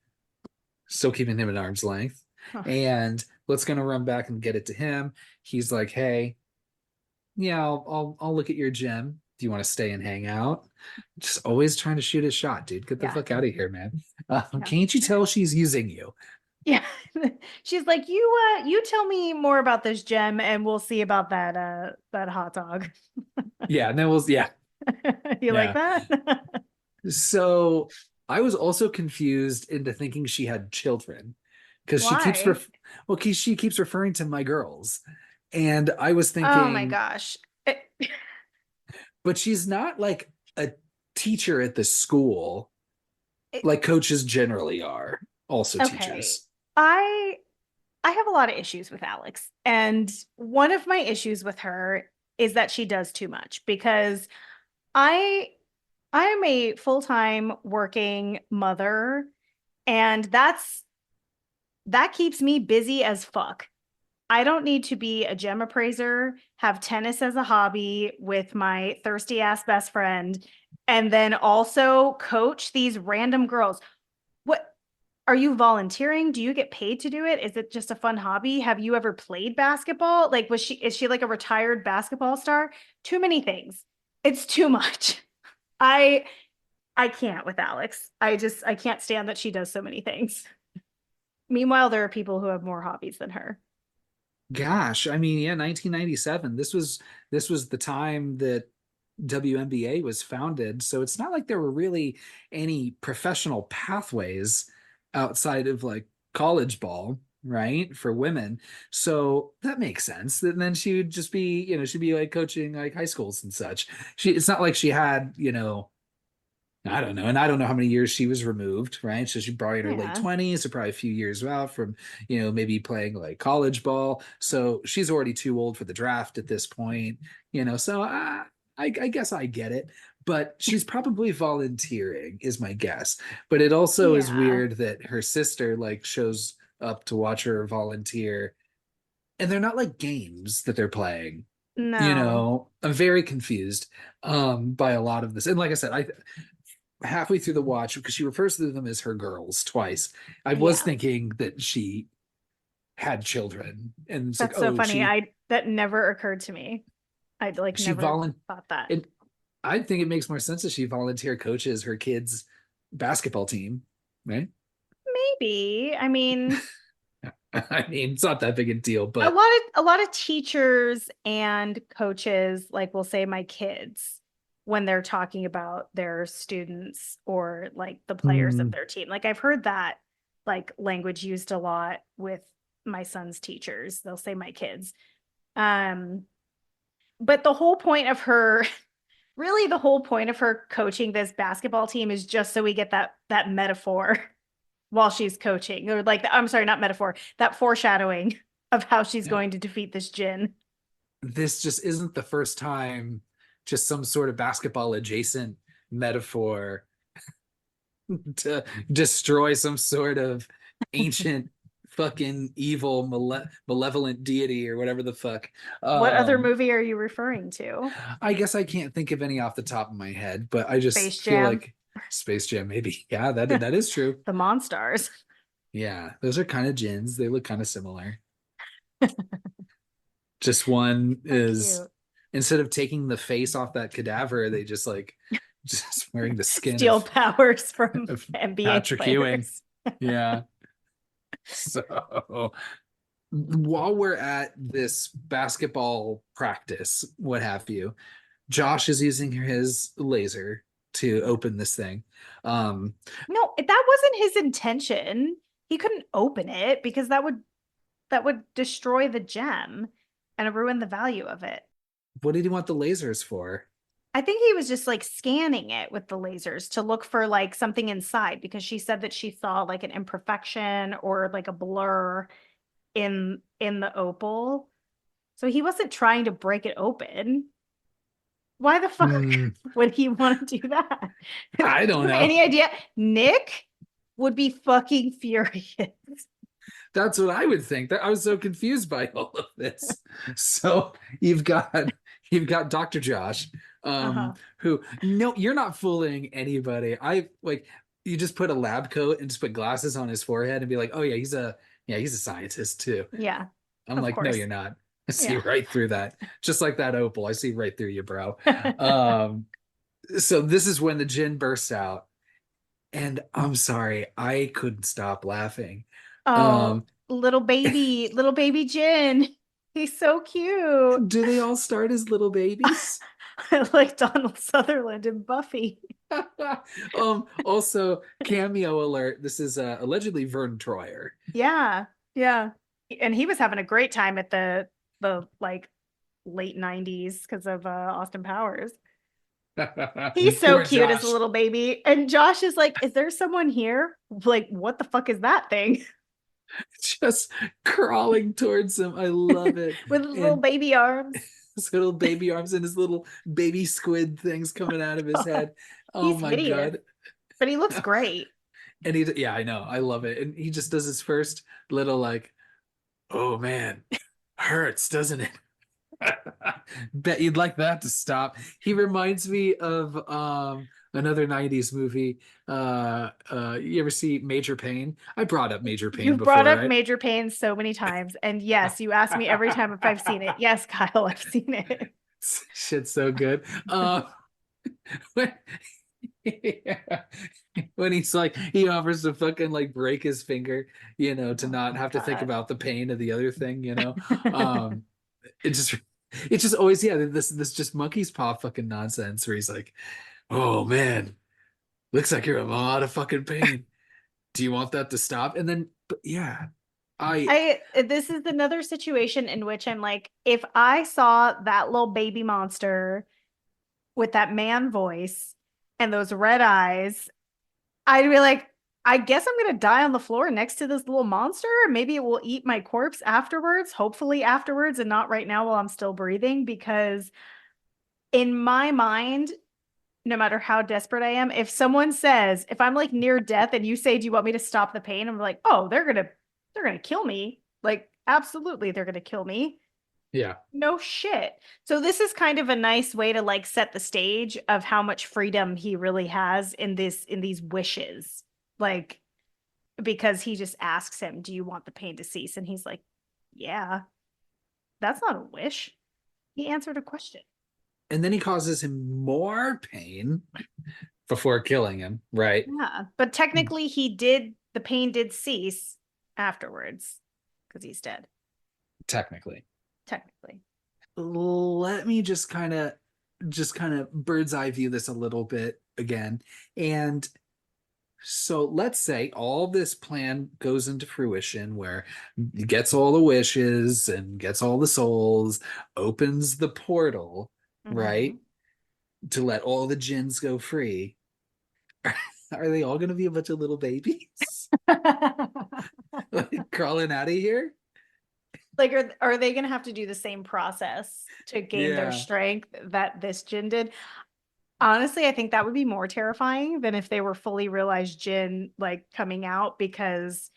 still keeping him at arm's length. Huh. And let's gonna run back and get it to him. He's like, hey, yeah, I'll look at your gym. Do you want to stay and hang out? Just always trying to shoot a shot, dude. Get the Yeah, fuck out of here, man. yeah, Can't you tell she's using you? yeah. She's like, you tell me more about this gem, and we'll see about that hot dog. Yeah, and then yeah, You like yeah. that? So I was also confused into thinking she had children because she Why? well, 'cause she keeps referring to my girls, and I was Oh my thinking, gosh. but she's not like a teacher at the school It- like coaches generally are, also okay. teachers. I I have a lot of issues with Alex. And one of my issues with her is that she does too much because I I am a full-time working mother and that keeps me busy as fuck. I don't need to be a gem appraiser, have tennis as a hobby with my thirsty ass best friend, and then also coach these random girls. What are you volunteering? Do you get paid to do it? Is it just a fun hobby? Have you ever played basketball? Like, is she like a retired basketball star? Too many things. It's too much. I I can't with Alex. I can't stand that she does so many things. Meanwhile, there are people who have more hobbies than her. Gosh, I mean, yeah, 1997. This was the time that WNBA was founded, so it's not like there were really any professional pathways outside of like college ball, right, for women. So that makes sense. And then she would just be, she'd be like coaching like high schools and such. It's not like she had, I don't know. And I don't know how many years she was removed, right? So she's probably in her late Yeah. 20s, so probably a few years out from, maybe playing like college ball. So she's already too old for the draft at this point, so I guess I get it. But she's probably volunteering, is my guess. But it also is Yeah. weird that her sister like shows up to watch her volunteer, and they're not like games that they're playing. No. I'm very confused by a lot of this. And like I said, I halfway through the watch, because she refers to them as her girls twice, I was Yeah. thinking that she had children, and it's like, That's so oh, funny. she I that never occurred to me. I'd like she never volunteered. thought that. And I think it makes more sense that she volunteer coaches her kids basketball team, right? Maybe. I mean, I mean, it's not that big a deal, a but lot of teachers and coaches like will say my kids when they're talking about their students or like the players of mm, their team. Like I've heard that like language used a lot with my son's teachers. They'll say my kids. Um but the whole point of her really the whole point of her coaching this basketball team is just so we get that metaphor while she's coaching, or like I'm sorry, not metaphor, that foreshadowing of how she's yeah, going to defeat this Jin. this just isn't the first time just some sort of basketball adjacent metaphor to destroy some sort of ancient fucking evil malevolent deity or whatever the fuck. What other um movie are you referring to? I guess I can't think of any off the top of my head, but I Space just feel Jam, like Space Jam, maybe. Yeah, that is true. the Monstars. Yeah, those are kind of gins. They look kind of similar. Just one So is, cute. instead of taking the face off that cadaver, they just like just wearing the skin Steal powers from of NBA Patrick Ewing. players. Yeah. So while we're at this basketball practice, what have you, Josh is using his laser to open this thing. Um, No, that wasn't his intention. He couldn't open it because that would destroy the gem and ruin the value of it. what did he want the lasers for? I think he was just like scanning it with the lasers to look for like something inside because she said that she saw like an imperfection or like a blur in the opal. So he wasn't trying to break it open. Why the fuck Hmm, would he want to do that? Do I you don't have know. any idea? Nick would be fucking furious. That's what I would think. That I was so confused by all of this. So you've got Dr. Josh, Uh-huh. who, no, you're not fooling anybody. I like, you just put a lab coat and just put glasses on his forehead and be like, oh yeah, he's a scientist too. Yeah, I'm of like, no, course. you're not. I see Yeah. right through that. Just like that opal. I see right through you, bro. Um, so this is when the gin bursts out. And I'm sorry, I couldn't stop laughing. Oh, Um, little baby Jin. He's so cute. do they all start as little babies? Like Donald Sutherland and Buffy. Also, cameo alert. This is allegedly Vern Troyer. Yeah. Yeah. And he was having a great time at the like late 90s because of Austin Powers. He's so Poor cute as a Josh. little baby. And Josh is like, is there someone here? Like, what the fuck is that thing? Just crawling towards him. I love it. With his little And baby arms. his little baby arms and his little baby squid things coming out of his head. Oh He's my hideous, God. but he looks great. And he, yeah, I know. I love it. And he just does his first little, like, oh man, hurts, doesn't it? Bet you'd like that to stop. He reminds me of another 90s movie. You ever see Major Payne? I brought up Major Payne You've brought before, up right? Major Pain so many times. And yes, you ask me every time if I've seen it. Yes, Kyle, I've seen it. Shit's so good. When, yeah. When he's like, he offers to fucking like break his finger, to Oh not my have to think God. about the pain of the other thing. Um, it just, it's just always, yeah, this just monkey's paw fucking nonsense where he's like, oh man, looks like you're in a lot of fucking pain. Do you want that to stop? And then, but yeah, I This is another situation in which I'm like, if I saw that little baby monster with that man voice and those red eyes, I'd be like, I guess I'm gonna die on the floor next to this little monster. Maybe it will eat my corpse afterwards, hopefully afterwards, and not right now while I'm still breathing. Because in my mind, no matter how desperate I am, if someone says, if I'm like near death and you say, do you want me to stop the pain? I'm like, oh, they're gonna kill me. Like, absolutely, they're gonna kill me. yeah. No shit. So this is kind of a nice way to like set the stage of how much freedom he really has in these wishes. Like, because he just asks him, "Do you want the pain to cease?" And he's like, "Yeah." That's not a wish. He answered a question. And then he causes him more pain before killing him, right? Yeah. But technically the pain did cease afterwards because he's dead. Technically. Technically. Let me just kind of bird's eye view this a little bit again. And so let's say all this plan goes into fruition where he gets all the wishes and gets all the souls, opens the portal, Mm-hmm. right? To let all the jinns go free. Are they all going to be a bunch of little babies like crawling out of here? Like, are they gonna have to do the same process to gain their Yeah. strength that this Jin did? Honestly, I think that would be more terrifying than if they were fully realized Jin like coming out, because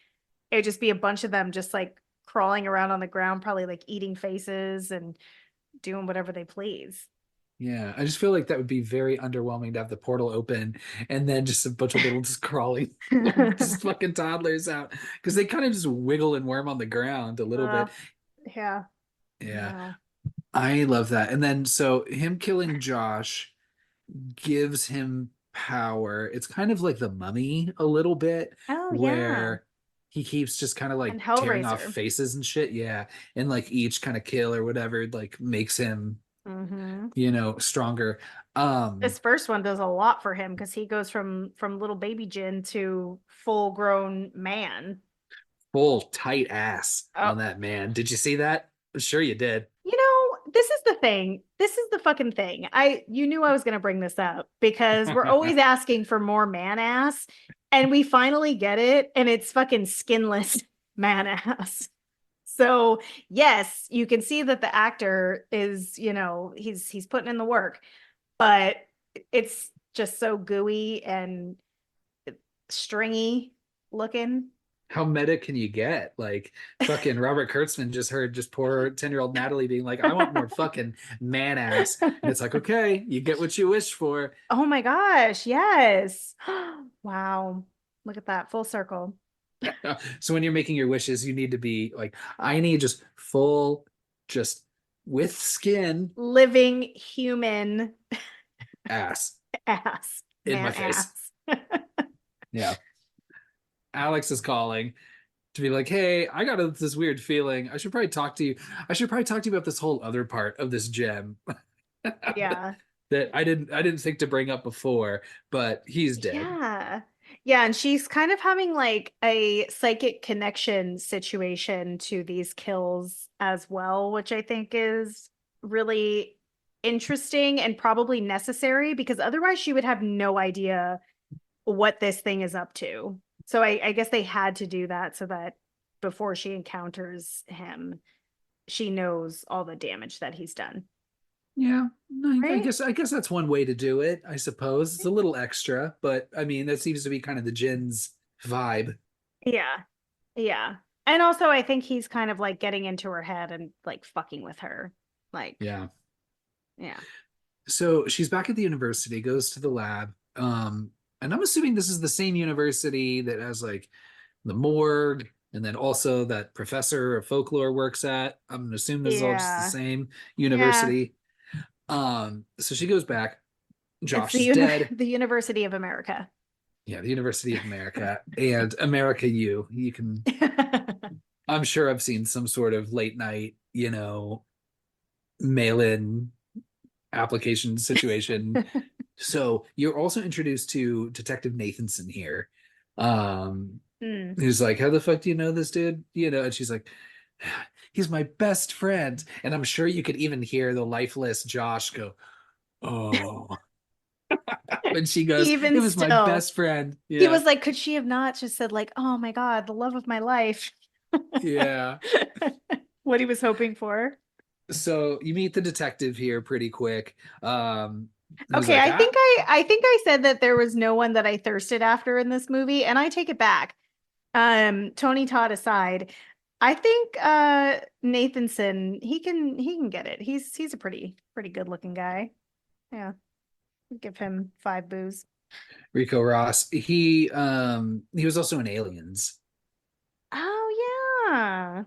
it would just be a bunch of them just like crawling around on the ground, probably like eating faces and doing whatever they please. Yeah, I just feel like that would be very underwhelming to have the portal open and then just a bunch of little just crawling, just fucking toddlers out because they kind of just wiggle and worm on the ground a little uh, bit. yeah, Yeah, no. I love that. And then so him killing Josh gives him power. It's kind of like the mummy a little bit, Oh yeah. where he keeps just kind of like And tearing off Hellraiser. faces and shit. Yeah, and like each kind of kill or whatever like makes him Hmm. stronger. This first one does a lot for him because he goes from little baby Jin to full grown man. Full tight ass Oh, on that man. Did you see that? Sure you did. this is the thing. This is the fucking thing. You knew I was gonna bring this up because we're always asking for more man ass, and we finally get it, and it's fucking skinless man ass. So yes, you can see that the actor is, he's putting in the work, but it's just so gooey and stringy looking. How meta can you get? Like fucking Robert Kurtzman just heard just poor 10-year-old Natalie being like, I want more fucking man ass. And it's like, okay, you get what you wish for. Oh my gosh, yes. Wow. Look at that, full circle. So when you're making your wishes, you need to be like, I need just full, just with skin Living human ass ass, in my man face. ass. Yeah. Alex is calling to be like, hey, I got this weird feeling. I should probably talk to you. I should probably talk to you about this whole other part of this gem Yeah. that I didn't think to bring up before, but he's dead. Yeah. Yeah, and she's kind of having like a psychic connection situation to these kills as well, which I think is really interesting and probably necessary because otherwise she would have no idea what this thing is up to. So I guess they had to do that so that before she encounters him, she knows all the damage that he's done. Yeah, I Right? guess that's one way to do it, I suppose. It's a little extra, but I mean, that seems to be kind of the Jin's vibe. Yeah. Yeah. And also I think he's kind of like getting into her head and like fucking with her. Like, Yeah. yeah. So she's back at the university, goes to the lab. And I'm assuming this is the same university that has like the morgue and then also that professor of folklore works at. I'm gonna assume this is all just the Yeah. same Yeah. university. So she goes back. It's Josh is dead. the University of America. Yeah, the University of America and America U. You can, I'm sure I've seen some sort of late night, mail in application situation. So you're also introduced to Detective Nathanson here. Hmm. Who's like, how the fuck do you know this dude? And she's like, he's my best friend. And I'm sure you could even hear the lifeless Josh go, oh, when she goes, it Even was my still, best friend. he Yeah. was like, could she have not just said, like, oh my God, the love of my life? Yeah. What he was hoping for. So you meet the detective here pretty quick. Who's Okay, like, I think I said that there was no one that I thirsted after in this movie, and I take it back. Tony Todd aside, I think Nathanson, he can get it. He's a pretty good looking guy. Yeah. Give him 5 boos. Rico Ross. He was also in Aliens. Oh yeah.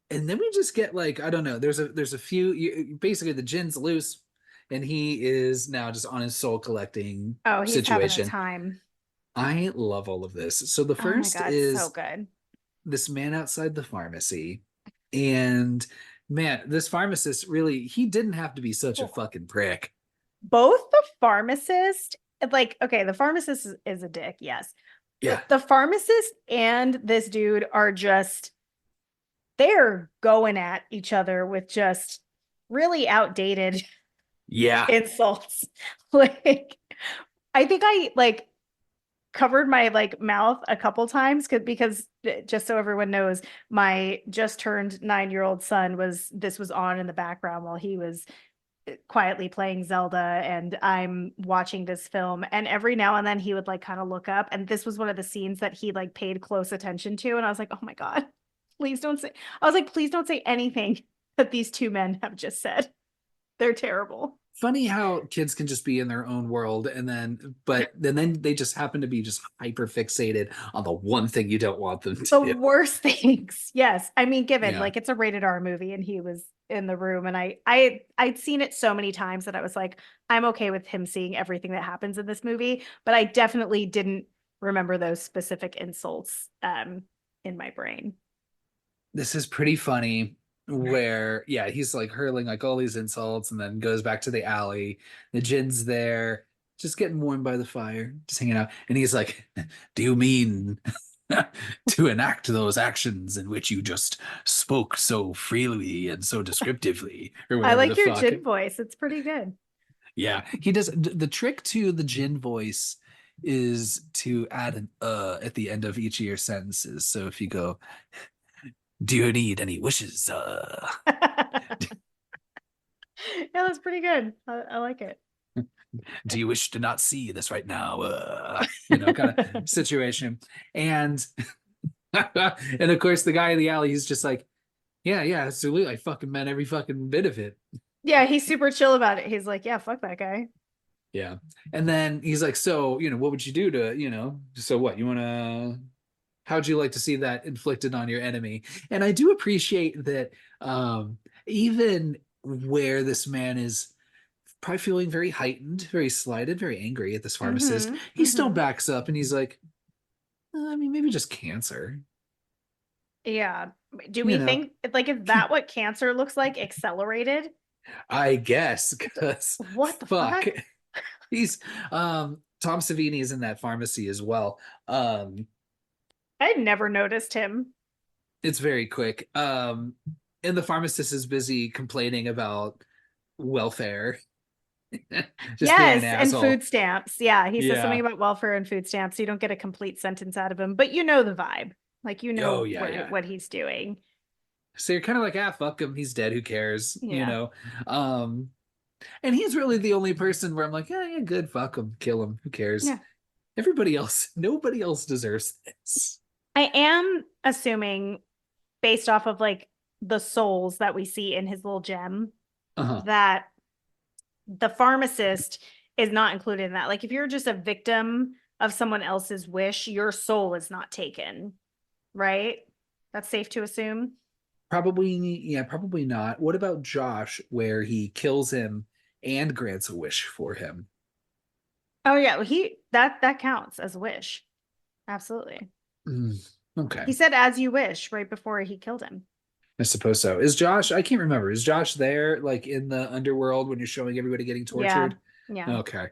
And then we just get like, I don't know, there's a few basically the gin's loose and he is now just on his soul collecting Oh, he's having a situation. time. I love all of this. So the Oh my first God, so is good. this man outside the pharmacy. And man, this pharmacist really, he didn't have to be such a fucking prick. Both the pharmacist, like, okay, the pharmacist is a dick, yes. Yeah. But the pharmacist and this dude are just, they're going at each other with just really outdated Yeah. insults. Like, I think I like covered my like mouth a couple times because just so everyone knows, my just turned 9-year-old son was this was on in the background while he was quietly playing Zelda and I'm watching this film and every now and then he would like kind of look up and this was one of the scenes that he like paid close attention to and I was like, "Oh my God. Please don't say." I was like, "Please don't say anything that these two men have just said. They're terrible." Funny how kids can just be in their own world but then they just happen to be just hyper fixated on the one thing you don't want them to The do. worst things. Yes. I mean, given Yeah. like it's a rated R movie and he was in the room and I'd seen it so many times that I was like, I'm okay with him seeing everything that happens in this movie, but I definitely didn't remember those specific insults in my brain. This is pretty funny where yeah, he's like hurling like all these insults and then goes back to the alley. The gin's there, just getting warmed by the fire, just hanging out. And he's like, do you mean to enact those actions in which you just spoke so freely and so descriptively, or I whatever the like your fuck? Jin voice. It's pretty good. Yeah, he does. The trick to the Jin voice is to add an at the end of each of your sentences. So if you go, "Do you need any wishes? Yeah, that's pretty good. I like it. Do you wish to not see this right now?" Kind of situation. And and of course, the guy in the alley, he's just like, "Yeah, yeah, absolutely. I fucking meant every fucking bit of it." Yeah, he's super chill about it. He's like, yeah, fuck that guy. Yeah. And then he's like, "So, what would you do to, so what? You want to how'd you like to see that inflicted on your enemy?" And I do appreciate that even where this man is probably feeling very heightened, very slighted, very angry at this pharmacist, Mm-hmm. he still Mm-hmm. backs up and he's like, I mean, maybe just cancer, Yeah. Do you we know, think like is that what cancer looks like accelerated? I guess, because What the fuck. fuck? He's Tom Savini is in that pharmacy as well. I never noticed him. It's very quick. And the pharmacist is busy complaining about welfare. Just being an Yes, and asshole. food stamps. Yeah, he says something Yeah. about welfare and food stamps. So you don't get a complete sentence out of him, but you know the vibe. Like you Oh know yeah, where yeah. what he's doing. So you're kind of like, ah, fuck him. He's dead. Who cares? You Yeah. know? Um, and he's really the only person where I'm like, yeah, yeah, good. Fuck him. Kill him. Who cares? Yeah. Everybody else, nobody else deserves this. I am assuming based off of like the souls that we see in his little gem Uh-huh. that the pharmacist is not included in that. Like if you're just a victim of someone else's wish, your soul is not taken, right? That's safe to assume. Probably, yeah, probably not. What about Josh, where he kills him and grants a wish for him? Oh yeah, he that counts as a wish. Absolutely. Mm, okay. He said as you wish right before he killed him. I suppose so. Is Josh, I can't remember. Is Josh there like in the underworld when you're showing everybody getting Yeah. tortured? Yeah. Okay.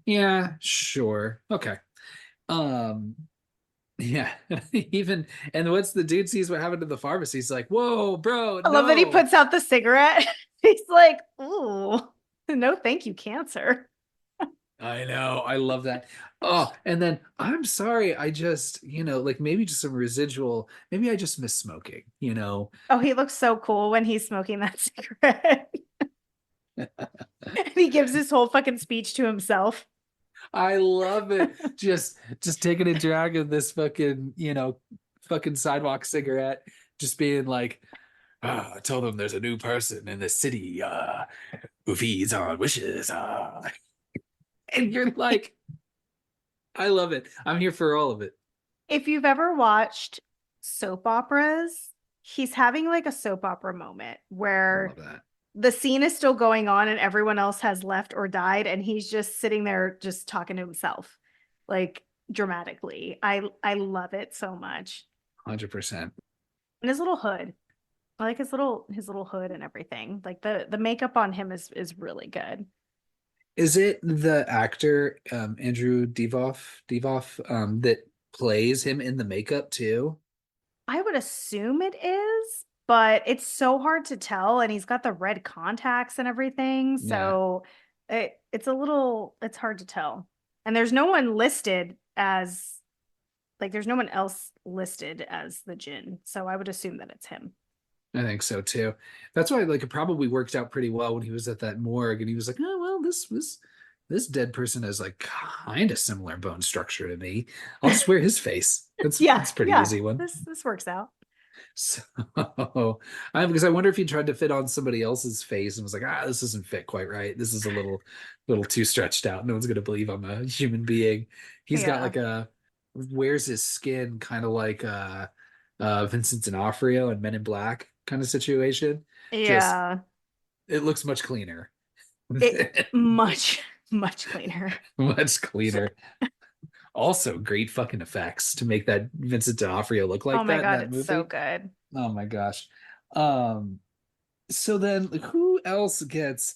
Yeah, sure. Okay. Um, yeah. Even and once the dude sees what happened to the pharmacy, he's like, whoa, bro, I love that he no. puts out the cigarette. He's like, ooh, no, thank you, cancer. I know. I love that. Oh, and then I'm sorry. I just, like maybe just some residual, maybe I just miss smoking, Oh, he looks so cool when he's smoking that cigarette. And he gives this whole fucking speech to himself. I love it. Just taking a drag of this fucking, fucking sidewalk cigarette, just being like, I told them there's a new person in the city, who feeds on wishes. And you're like, I love it. I'm here for all of it. If you've ever watched soap operas, he's having like a soap opera moment I love where that. the scene is still going on and everyone else has left or died and he's just sitting there just talking to himself like dramatically. I love it so much. 100%. And his little hood. I like his little hood and everything. Like the makeup on him is really good. Is it the actor Andrew Devoff that plays him in the makeup too? I would assume it is, but it's so hard to tell and he's got the red contacts and everything, Yeah, so it's hard to tell. And there's no one listed as like there's no one else listed as the Jinn, so I would assume that it's him. I think so too. That's why like it probably worked out pretty well when he was at that morgue and he was like, oh well, this dead person has like kind of similar bone structure to me. I'll just wear his face. Yeah, That's a pretty yeah. easy one. This works out. So because I wonder if he tried to fit on somebody else's face and was like, this doesn't fit quite right. This is a little too stretched out. No one's gonna believe I'm a human being. He's got Yeah. like wears his skin kind of like Vincent D'Onofrio and Men in Black kind of situation. Just Yeah. it looks much cleaner. It much much cleaner. Much cleaner. Also, great fucking effects to make that Vincent D'Onofrio look Oh like my that in God, that it's so movie. good. Oh my gosh. Um, so then like, who else gets,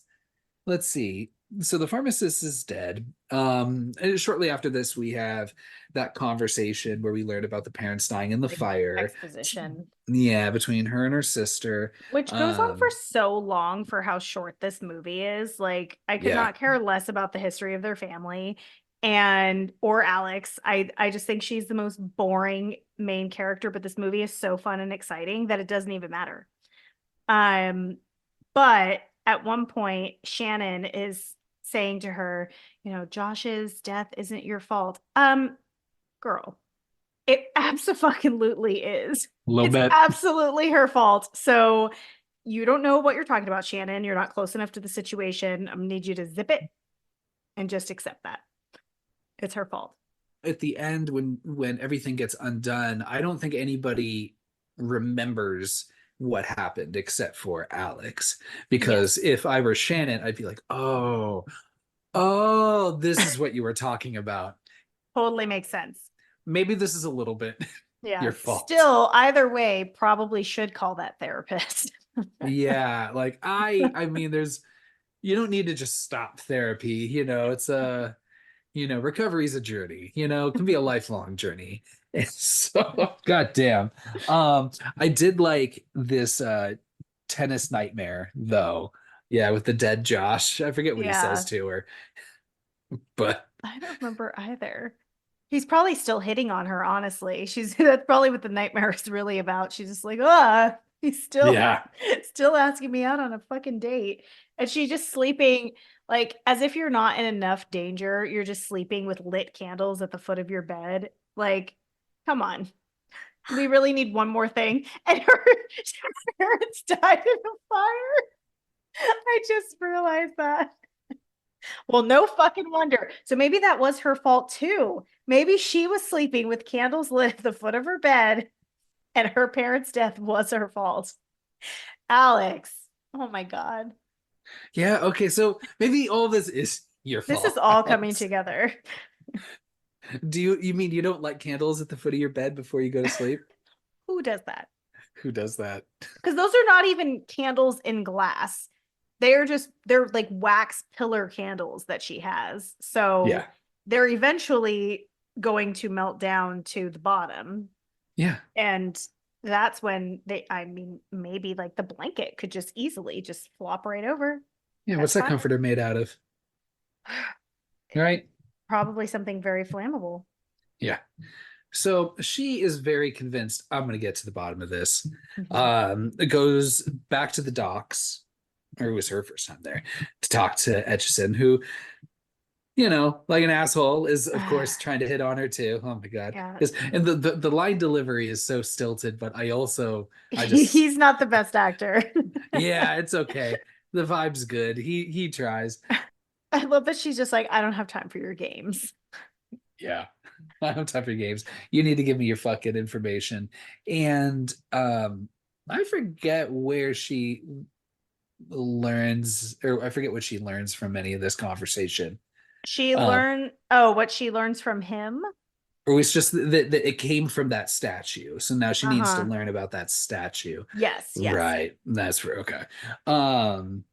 let's see. So the pharmacist is dead. And shortly after this, we have that conversation where we learn about the parents dying in the Like fire. exposition. Yeah, between her and her sister. Which goes on for Um, so long for how short this movie is. Like, I could yeah, not care less about the history of their family and or Alex. I just think she's the most boring main character, but this movie is so fun and exciting that it doesn't even matter. Um, but at one point, Shannon is saying to her, Josh's death isn't your fault. Girl, it absolutely is. a little It's bit. absolutely her fault. So you don't know what you're talking about, Shannon. You're not close enough to the situation. I'm gonna need you to zip it and just accept that. It's her fault. At the end when everything gets undone, I don't think anybody remembers what happened except for Alex. Because Yes. if I were Shannon, I'd be like, oh, this is what you were talking about. Totally makes sense. Maybe this is a little bit Yeah. your fault. Still, either way, probably should call that therapist. Yeah, like I mean, you don't need to just stop therapy. It's recovery is a journey, it can be a lifelong journey. And so, goddamn. I did like this tennis nightmare though. Yeah, with the dead Josh. I forget what he says Yeah. to her, but I don't remember either. He's probably still hitting on her, honestly. She's that's probably what the nightmare is really about. She's just like, ah, he's still yeah. still asking me out on a fucking date. And she's just sleeping like as if you're not in enough danger. You're just sleeping with lit candles at the foot of your bed. Like, come on. Do we really need one more thing? And her parents died in a fire. I just realized that. Well, no fucking wonder. So maybe that was her fault too. Maybe she was sleeping with candles lit at the foot of her bed and her parents' death was her fault. Alex. Oh my God. Yeah, okay, so maybe all this is your This is fault. all coming together. You mean you don't light candles at the foot of your bed before you go to sleep? Who does that? Who does that? Because those are not even candles in glass. They're like wax pillar candles that she has. Yeah. So they're eventually going to melt down to the bottom. Yeah. And that's when I mean, maybe like the blanket could just easily just flop right over. Yeah, That's what's that fine. comforter made out of? Right? Probably something very flammable. Yeah. So she is very convinced I'm going to get to the bottom of this. Mhm. It goes back to the docks, or it was her first time there, to talk to Etchison, who, like an asshole, is of course trying to hit on her too. Oh my God. Yeah. And the line delivery is so stilted, but I just, He's not the best actor. yeah, it's okay. The vibe's good. He tries. I love that she's just like, I don't have time for your games. Yeah. I don't have time for games. You need to give me your fucking information. And I forget where she learns, or I forget what she learns from any of this conversation. She Um, learned, oh, what she learns from him. or it's just that it came from that statue. So now she needs to Uh-huh. learn about that statue. Yes, yes. Right. That's for okay. Um,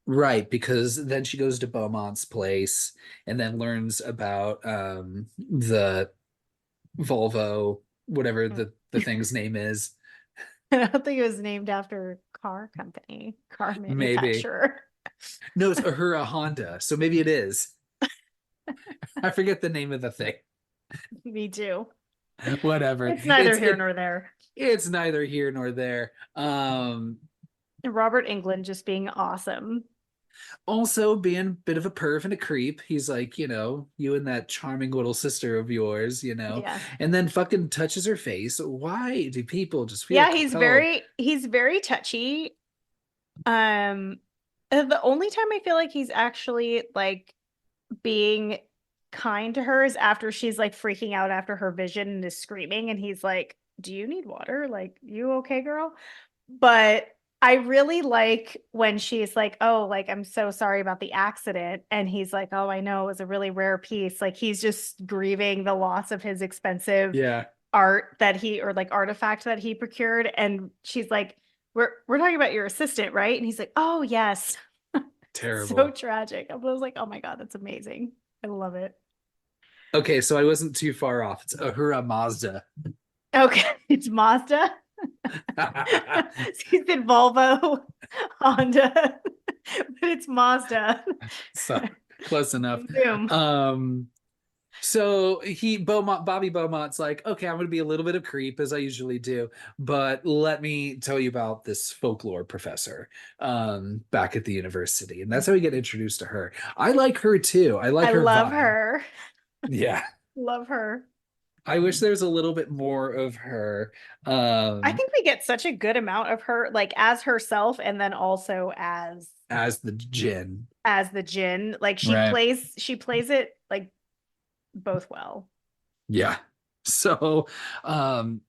right, because then she goes to Beaumont's place and then learns about the Volvo, whatever the thing's name is. I don't think it was named after car company, car Maybe. manufacturer. No, it's a Honda. So maybe it is. I forget the name of the thing. Me too. Whatever. It's neither here nor there. It's neither here nor there. Robert England just being awesome. Also being a bit of a perv and a creep. He's like, you and that charming little sister of yours. Yeah. And then fucking touches her face. Why do people just feel Yeah, compelled? he's very touchy. Um the only time I feel like he's actually like being kind to her is after she's like freaking out after her vision and is screaming and he's like, "Do you need water? Like, you okay, girl?" But I really like when she's like, "Oh, like I'm so sorry about the accident." And he's like, "Oh, I know, it was a really rare piece." Like he's just grieving the loss of his expensive Yeah, art that he or like artifact that he procured. And she's like, we're talking about your assistant, right? And he's like, "Oh, yes." So terrible. tragic. I was like, "Oh my God, that's amazing." I love it. Okay, so I wasn't too far off. It's Ahura Mazda. Okay, it's Mazda. He said Volvo, Honda, but it's Mazda. So close enough. Boom. Um, so Bobby Beaumont's like, okay, I'm gonna be a little bit of creep as I usually do, but let me tell you about this folklore professor back at the university. And that's how we get introduced to her. I like her too. I like I her love vibe. her. Yeah. Love her. I wish there was a little bit more of her. I Um think we get such a good amount of her, like as herself, and then also as the Jinn. as the Jinn. Like Right. she plays it like both well. Yeah. So um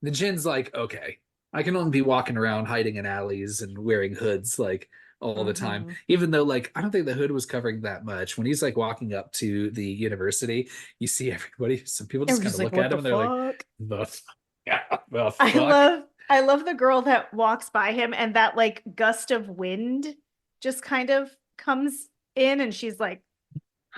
the Jinn's like, okay, I can only be walking around hiding in alleys and wearing hoods like all the time. Mm-hmm. Even though like I don't think the hood was covering that much. When he's like walking up to the university, you see everybody, some people I just was kind just of like, look what at the him and they're like, fuck? yeah, the fuck. I love the girl that walks by him and that like gust of wind just kind of comes in and she's like,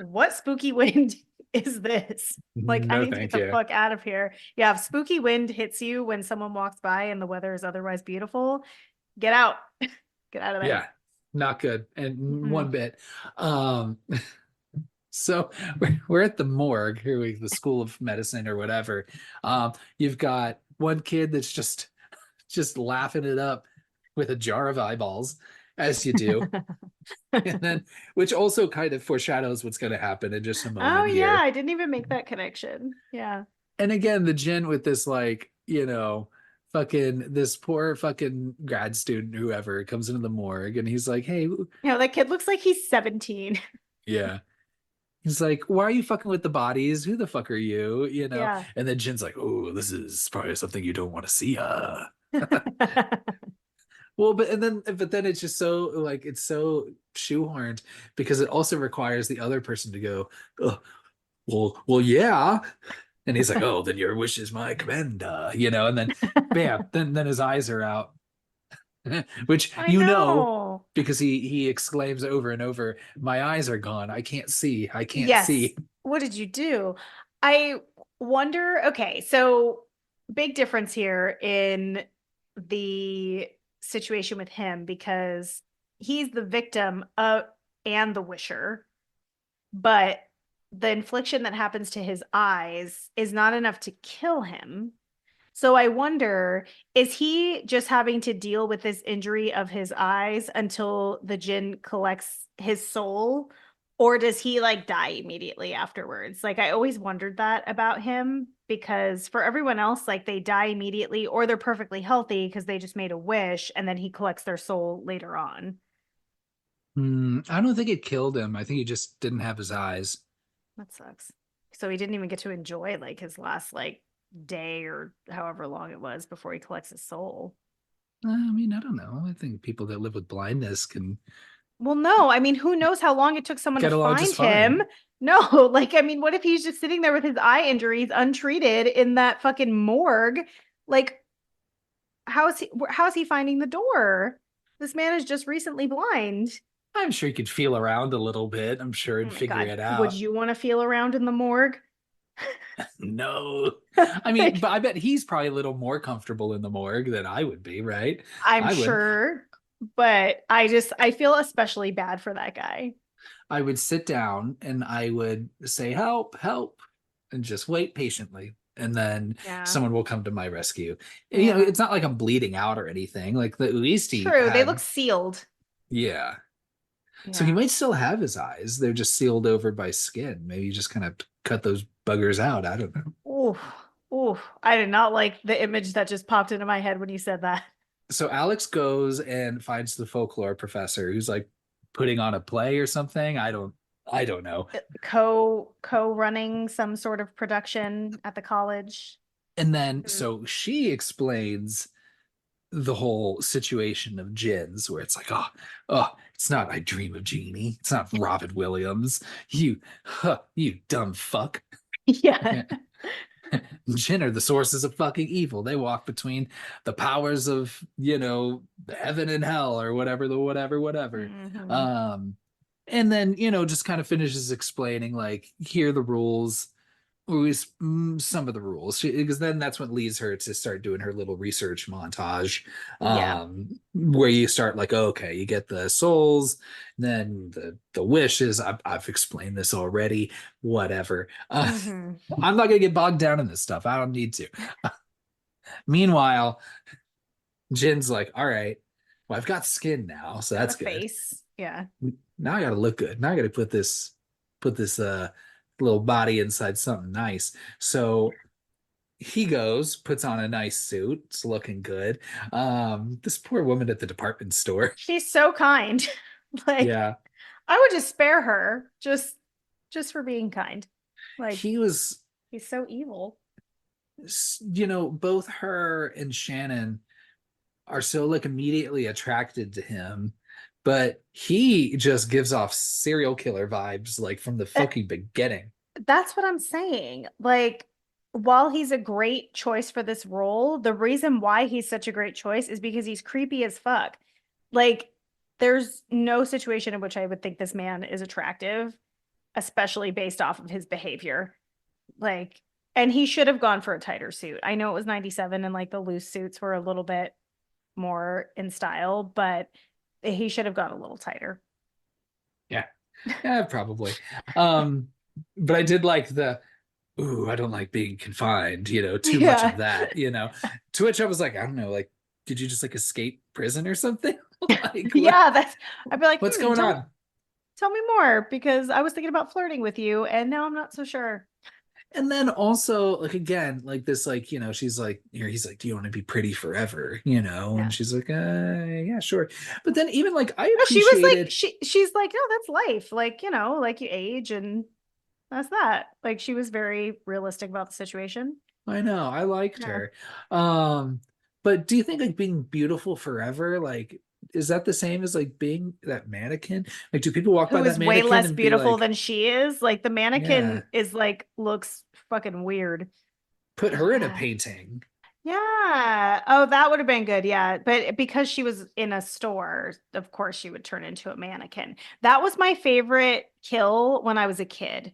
what spooky wind is this? Like, I No, need to get thank the you. fuck out of here. Yeah, if spooky wind hits you when someone walks by and the weather is otherwise beautiful, get out. Get out of there. Yeah. not good, and Mm. one bit. Um, so we're at the morgue here, the School of Medicine or whatever. You've got one kid that's just laughing it up with a jar of eyeballs, as you do. And then, which also kind of foreshadows what's going to happen in just a Oh moment yeah, here. I didn't even make that connection. Yeah. And again, the gin with this, like, fucking this poor fucking grad student, whoever comes into the morgue, and he's like, hey, That kid looks like he's 17. yeah. He's like, why are you fucking with the bodies? Who the fuck are you? Yeah. And then Jin's like, oh, this is probably something you don't want to see. Well, but then it's just so, like, it's so shoehorned because it also requires the other person to go, oh, well, yeah. And he's like, oh, then your wish is my command, and then bam, then his eyes are out. Which, I know. because he exclaims over and over, my eyes are gone. I can't see. I can't Yes. see. What did you do? I wonder, okay, so big difference here in the situation with him because he's the victim of and the wisher, but the infliction that happens to his eyes is not enough to kill him. So I wonder, is he just having to deal with this injury of his eyes until the jinn collects his soul? Or does he like die immediately afterwards? Like I always wondered that about him because for everyone else, like they die immediately or they're perfectly healthy because they just made a wish and then he collects their soul later on. I don't think it killed him. I think he just didn't have his eyes. That sucks. So he didn't even get to enjoy like his last like day or however long it was before he collects his soul. I mean, I don't know. I think people that live with blindness can Well, no, I mean, who knows how long it took someone to get along find just him? fine. No, like, I mean, what if he's just sitting there with his eye injuries untreated in that fucking morgue? Like, how is he finding the door? This man is just recently blind. I'm sure he could feel around a little bit. I'm sure Oh he'd my figure God. it Would out. you want to feel around in the morgue? No. I mean, Like, but I bet he's probably a little more comfortable in the morgue than I would be, right? I'm I would. sure, but I feel especially bad for that guy. I would sit down and I would say, help, help, and just wait patiently. And then Yeah. someone will come to my rescue. Yeah. It's not like I'm bleeding out or anything. Like, at least he True. They look had, sealed. yeah. So he Yeah. might still have his eyes. They're just sealed over by skin. Maybe you just kind of cut those buggers out. I don't know. Ooh, ooh. I did not like the image that just popped into my head when you said that. So Alex goes and finds the folklore professor who's like putting on a play or something. I don't know. Co-running some sort of production at the college. And then Mm. so she explains the whole situation of Jin's, where it's like, it's not I Dream of Jeannie. It's not Robin Williams. You dumb fuck. Yeah. Jinn are the sources of fucking evil. They walk between the powers of, heaven and hell or whatever, whatever. Hmm. Um, and then, just kind of finishes explaining, like, here are the rules, or at least some of the rules, because then that's what leads her to start doing her little research montage, Yeah. where you start like, okay, you get the souls, then the wishes. I've explained this already. Whatever. Hmm. I'm not gonna get bogged down in this stuff. I don't need to. Meanwhile, Jin's like, all right, well, I've got skin now, so Got a that's good. face. Yeah. Now I gotta look good. Now I gotta put this little body inside something nice. So he goes, puts on a nice suit, it's looking good. This poor woman at the department store. She's so kind. Like, Yeah. I would just spare her just for being kind. Like, He was, he's so evil. both her and Shannon are so like immediately attracted to him, but he just gives off serial killer vibes like from the Uh, fucking beginning. That's what I'm saying. Like, while he's a great choice for this role, the reason why he's such a great choice is because he's creepy as fuck. Like, there's no situation in which I would think this man is attractive, especially based off of his behavior. Like, and he should have gone for a tighter suit. I know it was 97 and like the loose suits were a little bit more in style, but he should have gone a little tighter. Yeah. Yeah, probably. Um, but I did like the, ooh, I don't like being confined, too much of Yeah. that, To which I was like, I don't know, like, did you just like escape prison or something? Like, Yeah, that's I'd be like, what's going on? tell me more because I was thinking about flirting with you and now I'm not so sure. And then also, like, again, like this, like, she's like, here, he's like, do you want to be pretty forever? Yeah. And she's like, yeah, sure. But then even like, I No, she was like appreciated, she's like, no, that's life. Like, like you age and that's that. Like she was very realistic about the situation. I know, I liked Yeah. her. Um, but do you think like being beautiful forever, like, is that the same as like being that mannequin? Like, do people walk by Who that is way mannequin less and be beautiful like, than she is. Like the yeah, mannequin is like looks fucking weird. put her in a Yeah. painting? Yeah. Oh, that would have been good. Yeah. But because she was in a store, of course she would turn into a mannequin. That was my favorite kill when I was a kid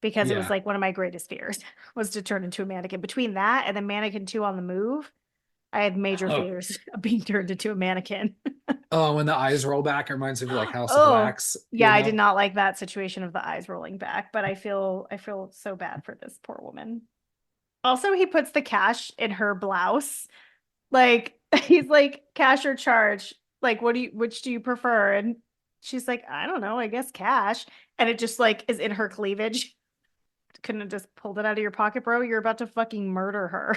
because it was Yeah. like one of my greatest fears was to turn into a mannequin. Between that and then Mannequin 2 on the Move, I had major Oh, fears of being turned into a mannequin. oh, when the eyes roll back, it reminds me of like House of Oh, Wax, yeah, I did not like that situation of the eyes rolling back, but I feel so bad for this poor woman. Also, he puts the cash in her blouse. Like he's like cash or charge. Like which do you prefer? And she's like, I don't know, I guess cash. And it just like is in her cleavage. Couldn't have just pulled it out of your pocket, bro. You're about to fucking murder her.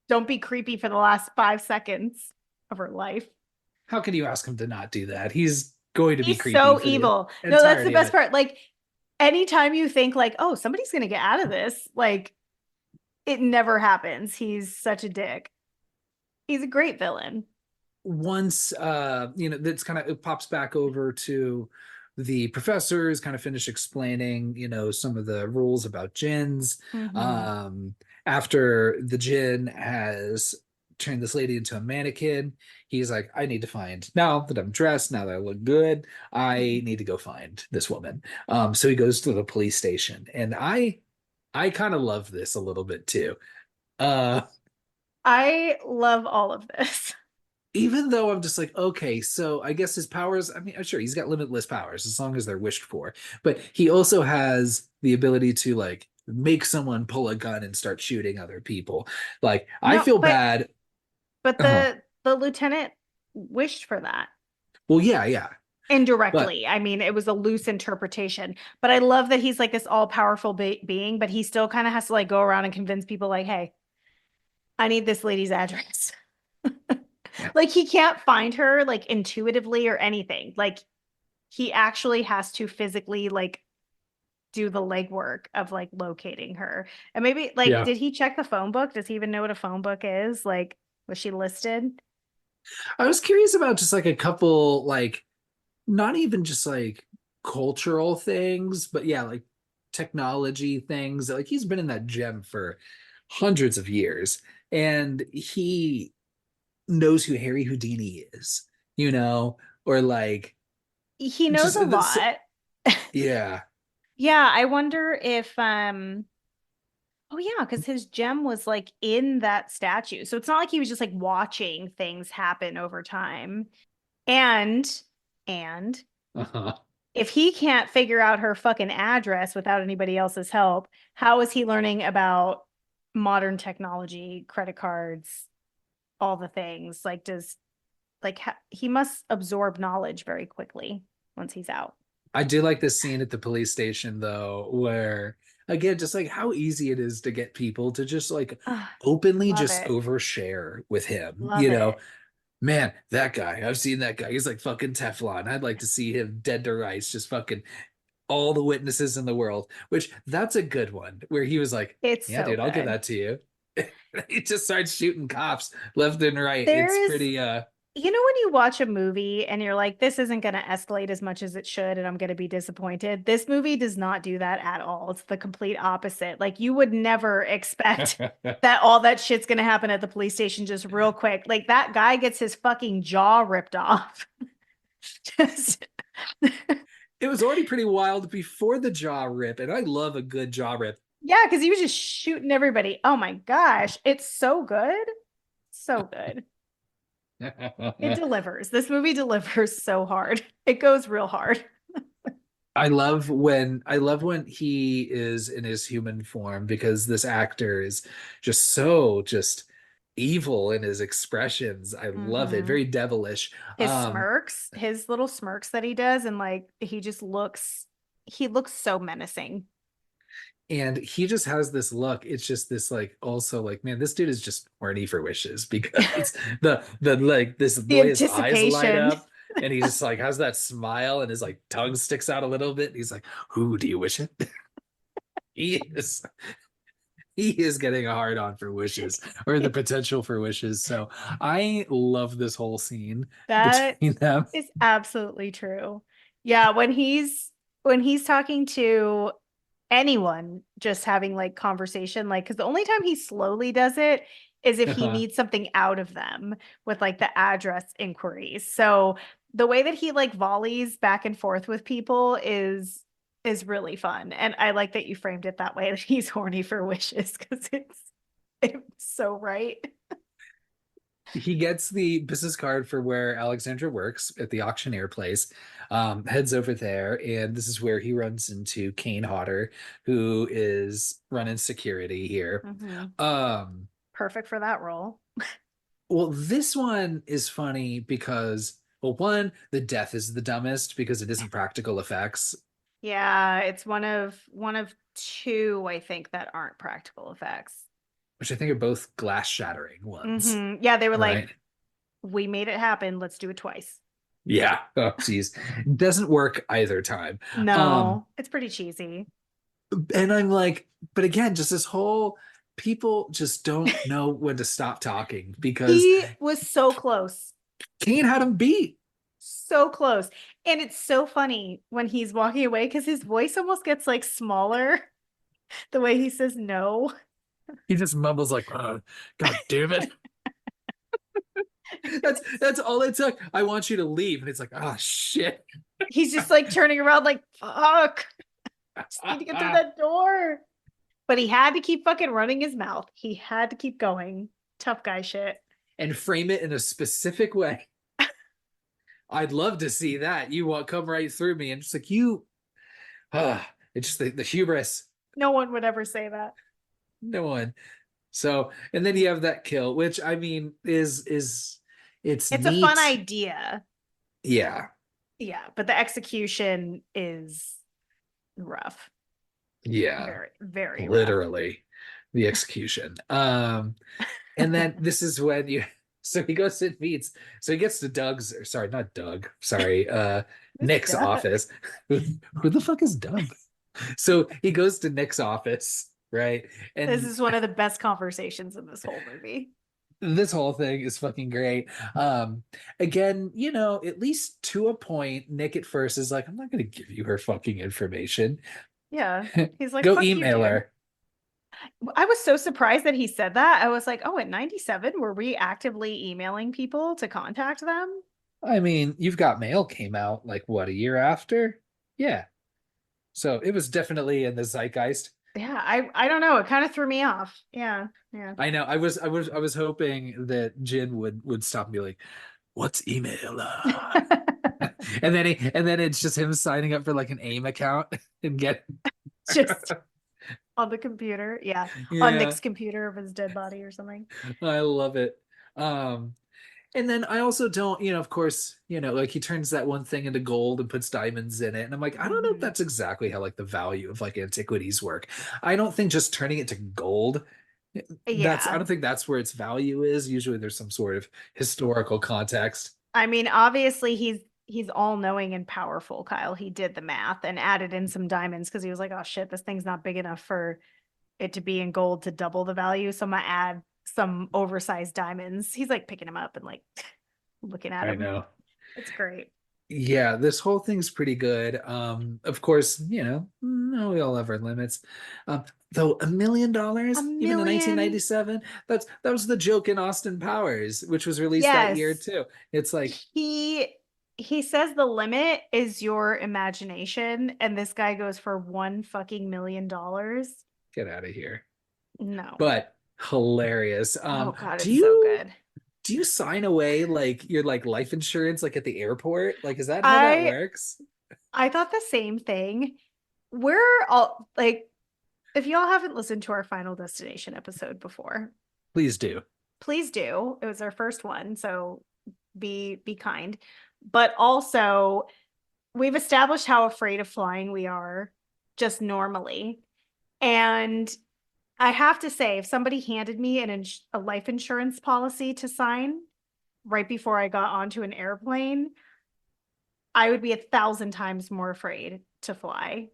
Don't be creepy for the last 5 seconds of her life. How can you ask him to not do that? He's going to be He's creepy so for the evil. No, that's the entirety of best it. part. Like anytime you think like, oh, somebody's gonna get out of this, like it never happens. He's such a dick. He's a great villain. Once that's kind of, it pops back over to the professors kind of finish explaining some of the rules about gins. Hmm. um After the gin has turned this lady into a mannequin, he's like, I need to find, now that I'm dressed, now that I look good, I need to go find this woman. So he goes to the police station, and I kind of love this a little bit too. uh I love all of this. Even though I'm just like, okay, so I guess his powers, I mean, sure, he's got limitless powers as long as they're wished for, but he also has the ability to like make someone pull a gun and start shooting other people. Like, I No, feel but bad. but Uh-huh. the lieutenant wished for that Well, yeah, yeah. But indirectly. I mean, it was a loose interpretation, but I love that he's like this all-powerful being, but he still kind of has to like go around and convince people like, "Hey, I need this lady's address." yeah, Like he can't find her like intuitively or anything. Like he actually has to physically like do the legwork of like locating her. And maybe like yeah. did he check the phone book? Does he even know what a phone book is? Like was she listed? I was curious about just like a couple, like, not even just like cultural things, but yeah, like technology things. Like, he's been in that gem for hundreds of years, and he knows who Harry Houdini is, or like, He knows just a this. lot. Yeah, Yeah, I wonder if oh yeah, because his gem was like in that statue. So it's not like he was just like watching things happen over time. And and uh-huh. if he can't figure out her fucking address without anybody else's help, how is he learning about modern technology, credit cards, all the things? Like does like he must absorb knowledge very quickly once he's out. I do like this scene at the police station though, where again, just like how easy it is to get people to just like Ugh, openly love just it. overshare with him. Love it. Man, that guy, I've seen that guy. He's like fucking Teflon. I'd like to see him dead to rights, just fucking all the witnesses in the world, which that's a good one where he was like, It's yeah, so dude, I'll give good. that to you. He just starts shooting cops left and right. There It's is, pretty when you watch a movie and you're like, this isn't going to escalate as much as it should, and I'm going to be disappointed. This movie does not do that at all. It's the complete opposite. Like, you would never expect that all that shit's going to happen at the police station just real quick. Like, that guy gets his fucking jaw ripped off. Just, it was already pretty wild before the jaw rip, and I love a good jaw rip. yeah, because he was just shooting everybody. Oh my gosh. It's so good. So good. It delivers. This movie delivers so hard. It goes real hard. I love when he is in his human form because this actor is just evil in his expressions. I love it. Hmm. Very devilish. His Um smirks, his little smirks that he does, and like he looks so menacing. and he just has this look. It's just this like also like, man, this dude is just horny for wishes because the like this the The way his eyes light anticipation. up and he just like has that smile and his like tongue sticks out a little bit. And he's like, who do you wish it? He is he is getting a hard on for wishes or the potential for wishes. So I love this whole scene That between them. is absolutely true. Yeah, when he's talking to anyone, just having like conversation, like because the only time he slowly does it is if he needs something out of them with like the address inquiries. So the way that he like volleys back and forth with people is really fun. And I like that you framed it that way, that he's horny for wishes, because it's so right. He gets the business card for where Alexandra works at the auctioneer place, heads over there, and this is where he runs into Kane Hodder, who is running security here. Hmm. Um, Perfect for that role. well, this one is funny because, well, one, the death is the dumbest because it isn't practical effects, Yeah, it's one of two, I think, that aren't practical effects. which I think are both glass shattering ones, Hmm. Yeah, they were like, right? we made it happen. Let's do it twice. Yeah. Oh, geez. Doesn't work either time. Um, No, it's pretty cheesy. and I'm like, but again, just this whole people just don't know when to stop talking because He was so close. Kane had him beat. So close. And it's so funny when he's walking away because his voice almost gets like smaller the way he says no. He just mumbles like, God damn it. That's all it took. I want you to leave. And it's like, oh shit. He's just like turning around like, fuck. I just need to get through that door. But he had to keep fucking running his mouth. He had to keep going. Tough guy shit. And frame it in a specific way. I'd love to see that. You want come right through me and just like you it's just the hubris. No one would ever say that. No one. So, and then you have that kill, which I mean is it's It's a fun neat. idea. Yeah. Yeah, but the execution is rough. Yeah. Very, very rough. Literally the execution. And then this is when you so he goes and meets so he gets to Doug's or sorry, not Doug, sorry, It's Nick's Doug. office. Who the fuck is Doug? So he goes to Nick's office, right? This And is one of the best conversations in this whole movie. this whole thing is fucking great. Again, at least to a point, Nick at first is like, I'm not gonna give you her fucking information. Yeah. He's like, Go fuck you, email dude. her. I was so surprised that he said that. I was like, oh, at 97, were we actively emailing people to contact them? I mean, You've Got Mail came out like what, a year after? Yeah. So it was definitely in the zeitgeist. Yeah, I don't know. It kind of threw me off. Yeah, yeah. I know. I was hoping that Jin would stop and be like, "What's email?" And then it's just him signing up for like an AIM account and get Just on the computer. Yeah, on yeah, Nick's computer of his dead body or something. I love it. Um, and then I also don't, of course, like he turns that one thing into gold and puts diamonds in it. And I'm like, I don't know if Mhm. that's exactly how like the value of like antiquities work. I don't think just turning it to gold, I Yeah. don't think that's where its value is. Usually there's some sort of historical context. I mean, obviously he's all knowing and powerful, Kyle. He did the math and added in some diamonds because he was like, oh shit, this thing's not big enough for it to be in gold to double the value. So I'm gonna add some oversized diamonds. He's like picking them up and like looking at I him. know. It's great. Yeah, this whole thing's pretty good. Of course, we all have our limits. Though A $1 million, even in million. 1997, that was the joke in Austin Powers, which was released that year Yes. too. It's like, He he says the limit is your imagination, and this guy goes for $1 fucking million. get out of here. No. But hilarious. Oh God, Do it's so you good. Do you sign away like your like life insurance like at the airport? Like, is that how that I works? I thought the same thing. We're all like, if y'all haven't listened to our Final Destination episode before, Please do. please do. It was our first one, so be kind. But also, we've established how afraid of flying we are just normally. And I have to say, if somebody handed me a life insurance policy to sign right before I got onto an airplane, I would be 1,000 times more afraid to fly.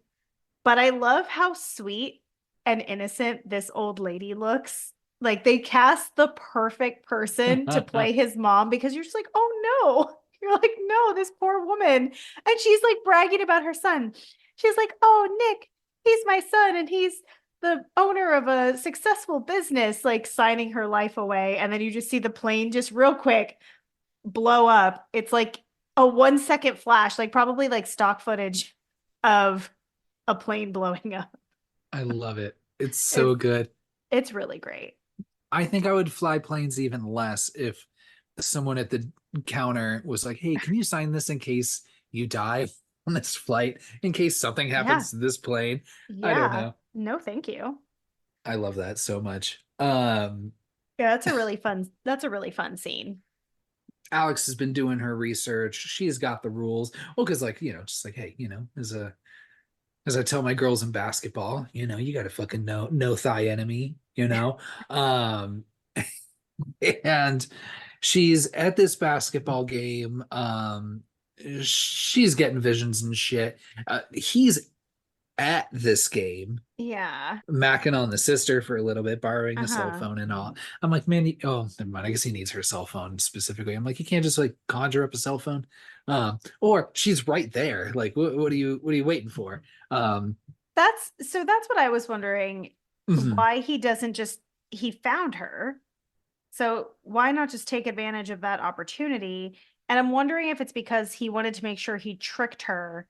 But I love how sweet and innocent this old lady looks. Like they cast the perfect person to play his mom because you're just like, oh no. You're like, no, this poor woman. And she's like bragging about her son. She's like, oh, Nick, he's my son and he's the owner of a successful business, like signing her life away. And then you just see the plane just real quick blow up. It's like a 1 second flash, like probably like stock footage of a plane blowing up. I love it. It's so It's good. it's really great. I think I would fly planes even less if someone at the counter was like, "Hey, can you sign this in case you die on this flight? In case something Yeah. happens to this plane?" I don't Yeah. know. No, thank you. I love that so much. Yeah, that's a really fun scene. Alex has been doing her research. She's got the rules. Well, because like, just like, hey, as I tell my girls in basketball, you gotta fucking know thy enemy, Um and she's at this basketball game. She's getting visions and shit. He's at this game Yeah. macking on the sister for a little bit, borrowing a cell Uh-huh. phone and all. I'm like, man, oh, never mind. I guess he needs her cell phone specifically. I'm like, you can't just like conjure up a cell phone. Or she's right there. Like, what are you waiting for? Um, That's what I was wondering mhm. why he found her. So why not just take advantage of that opportunity? And I'm wondering if it's because he wanted to make sure he tricked her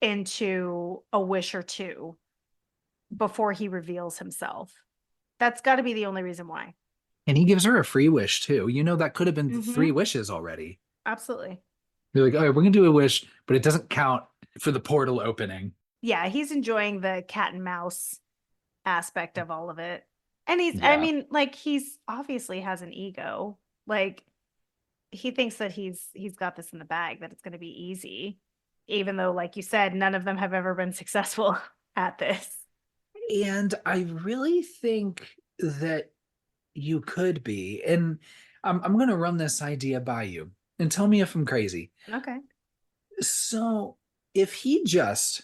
into a wish or two before he reveals himself. That's got to be the only reason why. And he gives her a free wish too. That could have been three Mm-hmm. wishes already. Absolutely. They're like, all right, we're gonna do a wish, but it doesn't count for the portal opening. Yeah, he's enjoying the cat and mouse aspect of all of it. And I Yeah. mean, like he's obviously has an ego. Like he thinks that he's got this in the bag, that it's going to be easy, even though, like you said, none of them have ever been successful at this. And I really think that you could be. And I'm going to run this idea by you and tell me if I'm crazy. Okay. So, if he just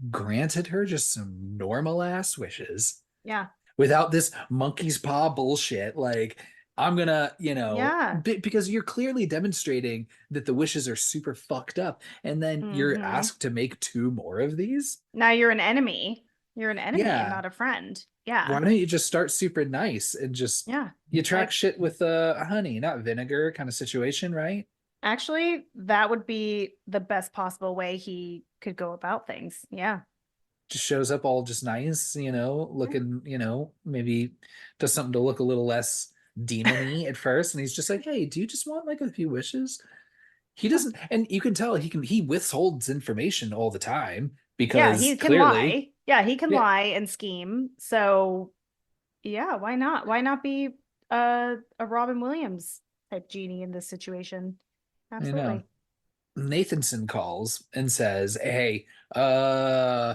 granted her just some normal ass wishes Yeah. without this monkey's paw bullshit, like, I'm gonna, Yeah. because you're clearly demonstrating that the wishes are super fucked up, and then you're Mm-hmm. asked to make two more of these. Now you're an enemy. You're an enemy and Yeah, not a friend. why Yeah. don't you just start super nice and just Yeah. you track I shit with honey, not vinegar kind of situation, right? actually that would be the best possible way he could go about things. Yeah. Just shows up all just nice, Yeah. looking, maybe does something to look a little less demony at first, and he's just like, "Hey, do you just want like a few wishes?" He Yeah. doesn't, and you can tell he withholds information all the time Yeah, because he can clearly, lie. Yeah, he can yeah, lie and scheme. So yeah, why not? Why not be a Robin Williams type genie in this situation? I know. Absolutely. Nathanson calls and says, "Hey, uh,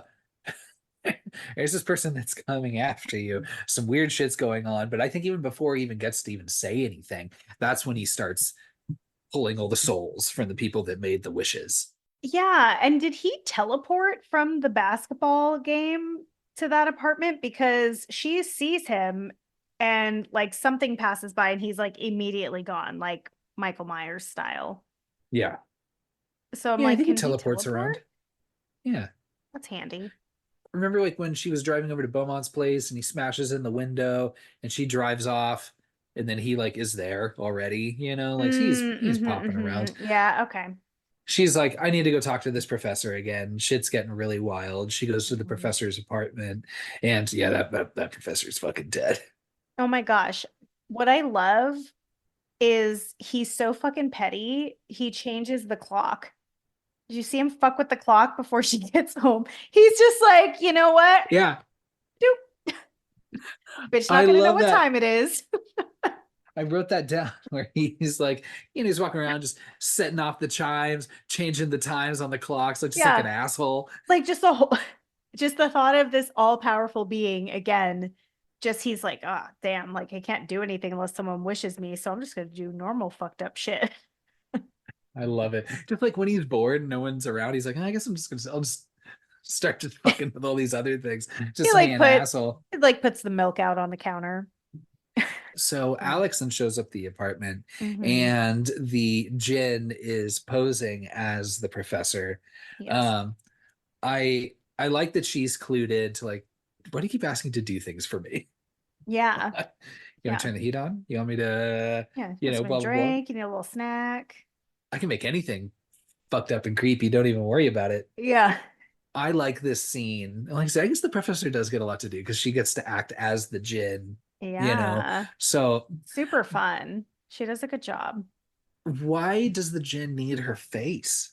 there's this person that's coming after you. Some weird shit's going on." But I think even before he even gets to even say anything, that's when he starts pulling all the souls from the people that made the wishes. Yeah, and did he teleport from the basketball game to that apartment? Because she sees him and like something passes by and he's like immediately gone, like Michael Myers style. Yeah. So I'm Yeah, I like, think he can he teleports teleport? around. Yeah. That's handy. Remember like when she was driving over to Beaumont's place and he smashes in the window and she drives off and then he like is there already, like he's popping around. Yeah, okay. She's like, I need to go talk to this professor again. Shit's getting really wild. She goes to the Mhm. professor's apartment, and yeah, that professor's fucking dead. Oh my gosh. What I love is he's so fucking petty. He changes the clock. Did you see him fuck with the clock before she gets home? He's just like, you know what? Yeah, Doop. Bitch, I not gonna know love what that. time it is. I wrote that down where he's like, he's walking around just setting off the chimes, changing the times on the clocks, like just like an Yeah. asshole. Like just the whole just the thought of this all-powerful being again. Just he's like, ah, oh, damn, like I can't do anything unless someone wishes me. So I'm just gonna do normal fucked up shit. I love it. Just like when he's bored, no one's around. He's like, I guess I'll just start just fucking with all these other things, He just being an asshole. like puts the milk out on the counter. So Alex then shows up the apartment, Mm-hmm. and the Jinn is posing as the professor. Yes. Um, I like that she's clued in to like, why do you keep asking to do things for me? Yeah. You want to Yeah. turn the heat on? You want me to, Yeah. You you want know, something blah to blah blah. drink, you need a little snack. I can make anything fucked up and creepy. Don't even worry about it. Yeah. I like this scene. Like I said, I guess the professor does get a lot to do because she gets to act as the Jinn, you know. Yeah. So Super fun. She does a good job. why does the Jinn need her face?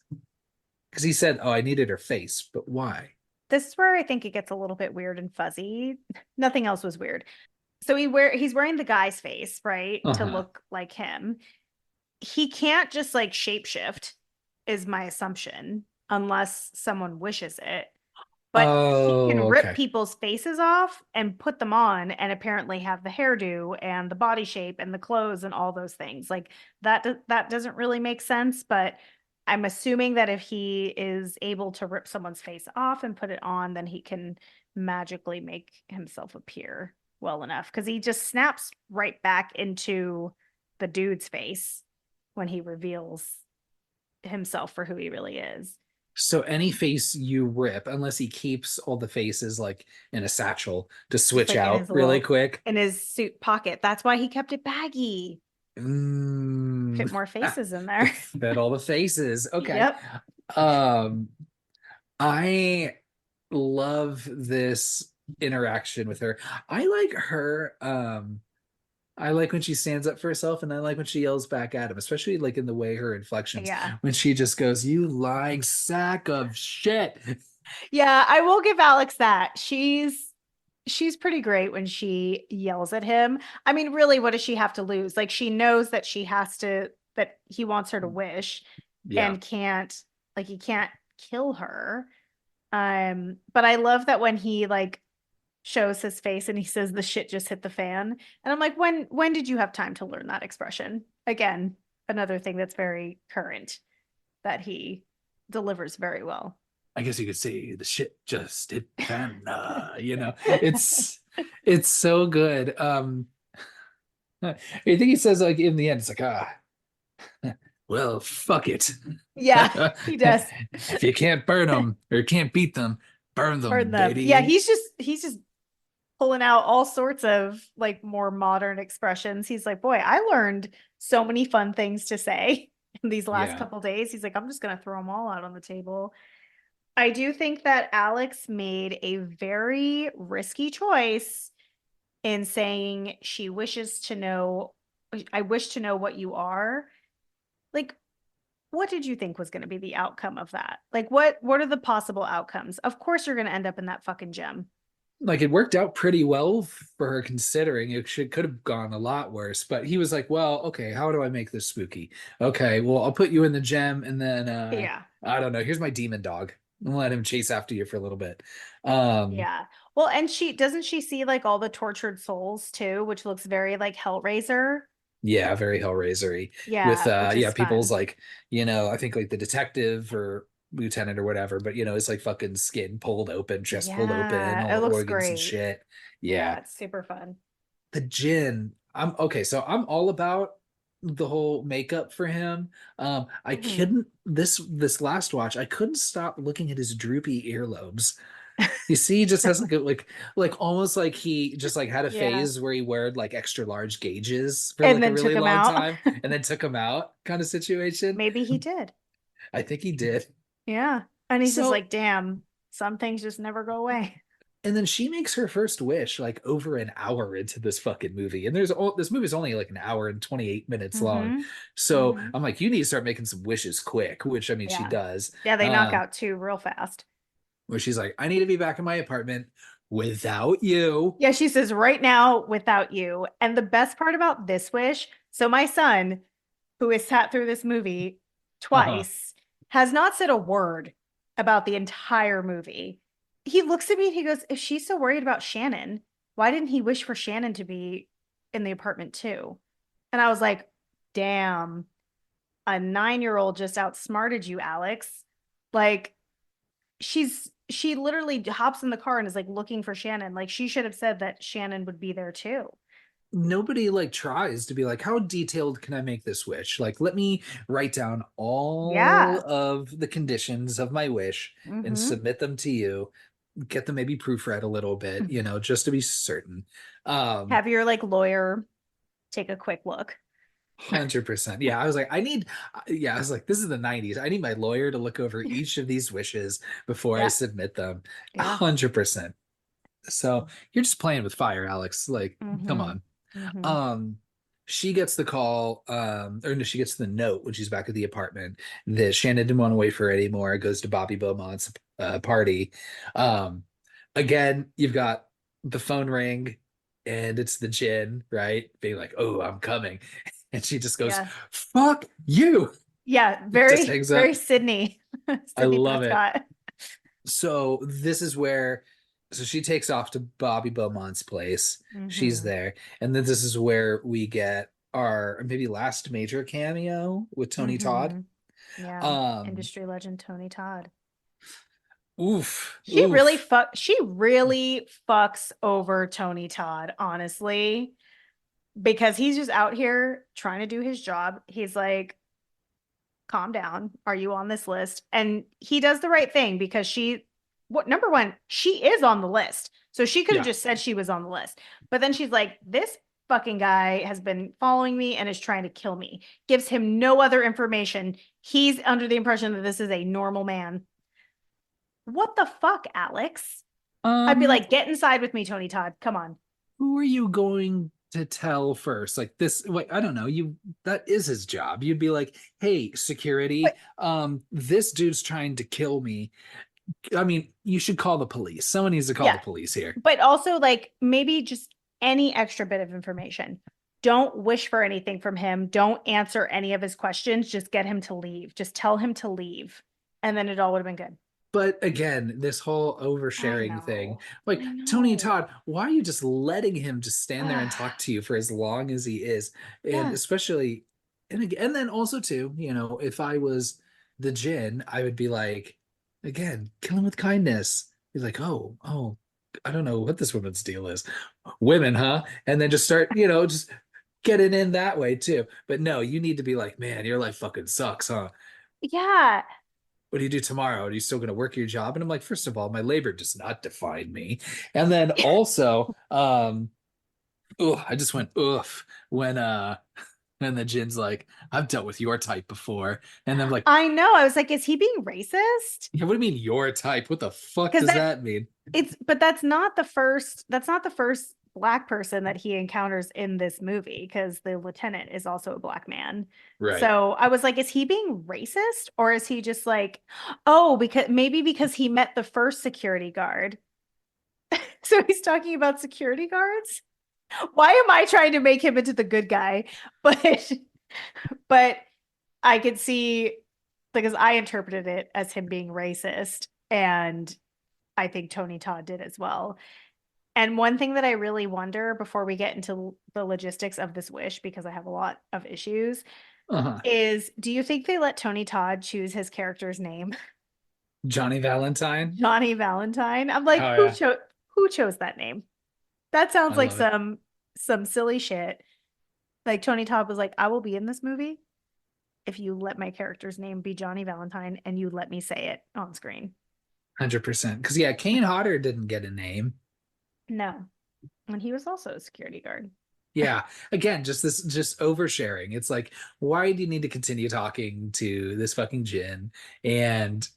Because he said, "Oh, I needed her face," but why? This is where I think it gets a little bit weird and fuzzy. Nothing else was weird. So he's wearing the guy's face, right? To Uh-huh. look like him. He can't just like shapeshift, is my assumption, unless someone wishes it. But he can Oh, rip okay. people's faces off and put them on and apparently have the hairdo and the body shape and the clothes and all those things. Like that doesn't really make sense, but I'm assuming that if he is able to rip someone's face off and put it on, then he can magically make himself appear well enough because he just snaps right back into the dude's face when he reveals himself for who he really is. So any face you rip, unless he keeps all the faces like in a satchel to Just switch like out really quick. in his suit pocket. That's why he kept it baggy. Mm, Fit more faces in there. fit all the faces. Okay. Yep. Um, I love this interaction with her. I like her. I like when she stands up for herself, and I like when she yells back at him, especially like in the way her inflections Yeah. when she just goes, "You lying sack of shit." Yeah, I will give Alex that. She's pretty great when she yells at him. I mean, really, what does she have to lose? Like she knows that she has to that he wants her to wish Yeah. and can't like he can't kill her. But I love that when he like shows his face and he says the shit just hit the fan. And I'm like, when did you have time to learn that expression? Again, another thing that's very current that he delivers very well. I guess you could say the shit just hit the fan. It's so good. I think he says like in the end, it's like well, fuck it. Yeah, he does. If you can't burn them or can't beat them, burn Burn them, them. Yeah, baby. he's just pulling out all sorts of like more modern expressions. He's like, boy, I learned so many fun things to say in these last Yeah. couple days. He's like, I'm just gonna throw them all out on the table. I do think that Alex made a very risky choice in saying she wishes to know, I wish to know what you are. Like, what did you think was going to be the outcome of that? Like, what are the possible outcomes? Of course, you're going to end up in that fucking gem. Like it worked out pretty well for her considering it could have gone a lot worse, but he was like, well, okay, how do I make this spooky? Okay, well, I'll put you in the gem and then Yeah. I don't know, here's my demon dog. I'll let him chase after you for a little bit. Um Yeah. Well, and she doesn't she see like all the tortured souls too, which looks very like Hellraiser. yeah, very Hellraisery with Yeah, which yeah, is people's fun. like, I think like the detective or lieutenant or whatever, but it's like fucking skin pulled open, chest pulled open, all Yeah, the it looks organs and great. shit. Yeah, Yeah. it's super fun. The Jin, I'm okay, so I'm all about the whole makeup for him. I Mhm. couldn't this last watch, I couldn't stop looking at his droopy earlobes. You see, he just has like almost like he just like had a Yeah. phase where he wore like extra large gauges for And like a then took really him long out. time and then took him out kind of situation. Maybe he did. I think he did. Yeah. And he's just So like, damn, some things just never go away. And then she makes her first wish like over an hour into this fucking movie. And this movie's only like an hour and 28 minutes long. Mm-hmm. So Mm-hmm. I'm like, you need to start making some wishes quick, which I mean, she Yeah. does. Yeah, they knock Um, out two real fast. where she's like, I need to be back in my apartment without you. Yeah, she says right now without you. And the best part about this wish, so my son, who has sat through this movie Uh-huh. twice, has not said a word about the entire movie. He looks at me and he goes, if she's so worried about Shannon, why didn't he wish for Shannon to be in the apartment too? And I was like, damn, a 9-year old just outsmarted you, Alex. Like, she literally hops in the car and is like looking for Shannon. Like, she should have said that Shannon would be there too. Nobody like tries to be like, how detailed can I make this wish? Like, let me write down all Yeah. of the conditions of my wish and Mm-hmm. submit them to you, get them maybe proofread a little bit, just to be certain. Have your like lawyer take a quick look. 100%. Yeah, I was like, I was like, this is the 90s. I need my lawyer to look over each of these wishes before I Yeah. submit them. Yeah. 100%. So you're just playing with fire, Alex. Like, come Mm-hmm. on. Mm-hmm. Um, she gets the call, or no, she gets the note when she's back at the apartment that Shannon didn't want to wait for her anymore. Goes to Bobby Beaumont's party. Um, again, you've got the phone ring, and it's the gin, right? Being like, "Oh, I'm coming," and she just goes, Yeah. "Fuck you!" Yeah. Just Very, hangs very up. Sydney. I Sydney love it. Prescott. So this is where, so she takes off to Bobby Beaumont's place. She's Mm-hmm. there, and then this is where we get our maybe last major cameo with Tony Todd. Mm-hmm. Yeah. Um, Industry legend Tony Todd. oof, oof. She really fucks over Tony Todd, honestly, because he's just out here trying to do his job. He's like, calm down. Are you on this list? And he does the right thing because what number one, she is on the list. So she could have Yeah. just said she was on the list. But then she's like, this fucking guy has been following me and is trying to kill me. Gives him no other information. He's under the impression that this is a normal man. What the fuck, Alex? I'd be Um, like, get inside with me, Tony Todd. Come on. who are you going to tell first? Like this, like, I don't know. That is his job. You'd be like, hey, security, But this dude's trying to kill me. I mean, you should call the police. Someone needs to call the yeah, police here. but also like maybe just any extra bit of information. Don't wish for anything from him. Don't answer any of his questions. Just get him to leave. Just tell him to leave. And then it all would have been good. But again, this whole I oversharing thing, know. like I Tony know. Todd, why are you just letting him just stand there and talk to you for as long as he is? And Yeah. especially, and again, and then also too, if I was the Jin, I would be like, again, kill him with kindness. He's like, oh, I don't know what this woman's deal is. Women, huh? And then just start, just getting in that way too. But no, you need to be like, man, your life fucking sucks, huh? Yeah. What do you do tomorrow? Are you still going to work your job? And I'm like, first of all, my labor does not define me. And then also, I just went oof when the Jin's like, I've dealt with your type before. And I'm like, I know. I was like, is he being racist? yeah, what do you mean your type? What the fuck Because does that mean? but that's not the first black person that he encounters in this movie because the lieutenant is also a black man. Right. So I was like, is he being racist or is he just like, oh, because he met the first security guard. So he's talking about security guards. Why am I trying to make him into the good guy? But but I could see because I interpreted it as him being racist and I think Tony Todd did as well. And one thing that I really wonder before we get into the logistics of this wish, because I have a lot of issues, Uh-huh. is do you think they let Tony Todd choose his character's name? Johnny Valentine. Johnny Valentine. I'm like, Oh yeah. who chose that name? That sounds I like love it. some silly shit. Like Tony Todd was like, I will be in this movie if you let my character's name be Johnny Valentine and you let me say it on screen. 100%. Because yeah, Kane Hodder didn't get a name. No. And he was also a security guard. Yeah. Again, just oversharing. It's like, why do you need to continue talking to this fucking Jin? And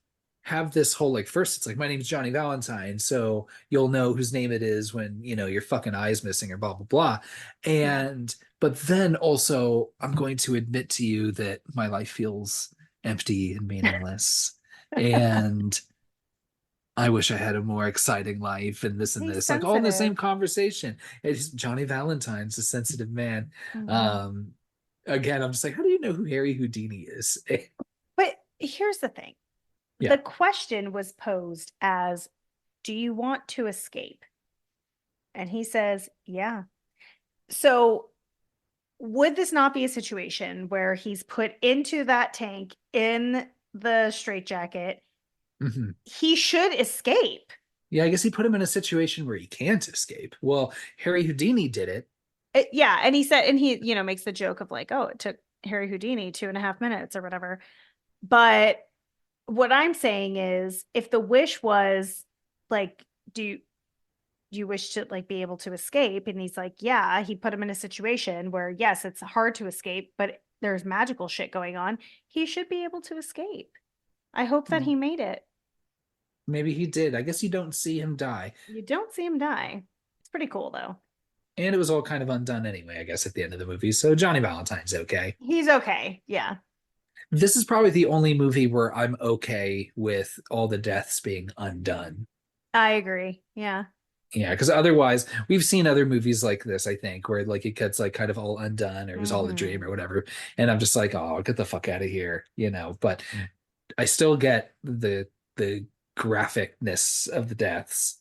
have this whole like first it's like my name's Johnny Valentine, so you'll know whose name it is when your fucking eye's missing or blah blah blah. Yeah. And but then also I'm going to admit to you that my life feels empty and meaningless. And I wish I had a more exciting life and this and He's this, like all in the same sensitive. conversation. It's Johnny Valentine's a sensitive man. Mhm. Um, Again, I'm just like, how do you know who Harry Houdini is? But here's the thing. Yeah. The question was posed as, do you want to escape? And he says, yeah. So would this not be a situation where he's put into that tank in the straitjacket? Mhm. He should escape. Yeah, I guess he put him in a situation where he can't escape. Well, Harry Houdini did it. Yeah. And he said, and he, makes the joke of like, oh, it took Harry Houdini 2.5 minutes or whatever. But what I'm saying is, if the wish was like, do you wish to like be able to escape? And he's like, yeah, he put him in a situation where, yes, it's hard to escape, but there's magical shit going on. He should be able to escape. I hope that he Well, made it. maybe he did. I guess you don't see him die. You don't see him die. It's pretty cool though. And it was all kind of undone anyway, I guess, at the end of the movie. So Johnny Valentine's okay. He's okay. Yeah. This is probably the only movie where I'm okay with all the deaths being undone. I agree. Yeah. Yeah, because otherwise, we've seen other movies like this, I think, where like it gets like kind of all undone or it was all a dream Hmm. or whatever. And I'm just like, oh, get the fuck out of here. But I still get the graphicness of the deaths.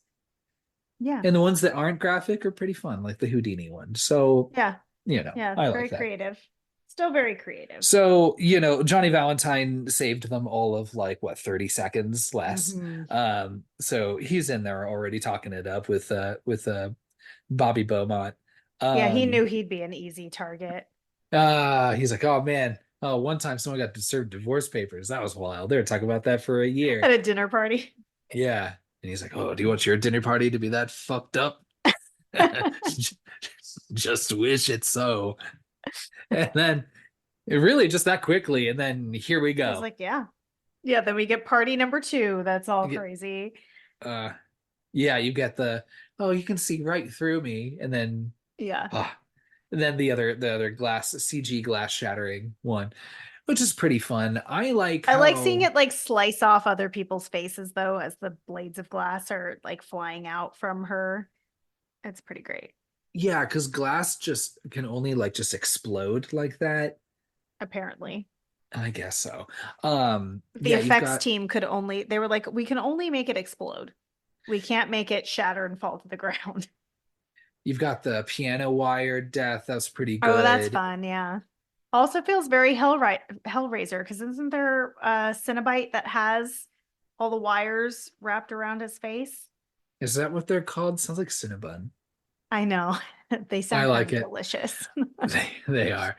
Yeah. And the ones that aren't graphic are pretty fun, like the Houdini one. So, Yeah. Yeah. I like Very that. creative. Still very creative. So, Johnny Valentine saved them all of like what 30 seconds less. Hmm. So he's in there already talking it up with Bobby Beaumont. Yeah. He Um, knew he'd be an easy target he's like, oh man, oh, one time someone got served divorce papers. That was wild. They were talking about that for a at year. a dinner party. Yeah. And he's like, oh, do you want your dinner party to be that fucked up? Just wish it so. And then it really just that quickly, and then here we He's go. like, yeah. Yeah, then we get party number two. That's all You get crazy. uh yeah, you get the oh, you can see right through me, and then Yeah. ah, and then the other glass CG glass shattering one, which is pretty fun. I like I like seeing how it like slice off other people's faces though, as the blades of glass are like flying out from her. It's pretty great. yeah, because glass just can only like just explode like that. Apparently. I guess so. The Yeah, you've effects got team could only, they were like, we can only make it explode. We can't make it shatter and fall to the ground. you've got the piano wire death. That's pretty Oh, that's good. fun. Yeah. Also feels very Hellraiser because isn't there a Cenobite that has all the wires wrapped around his face? Is that what they're called? Sounds like Cinnabon. I know. They I sound kind like of it. delicious. They are.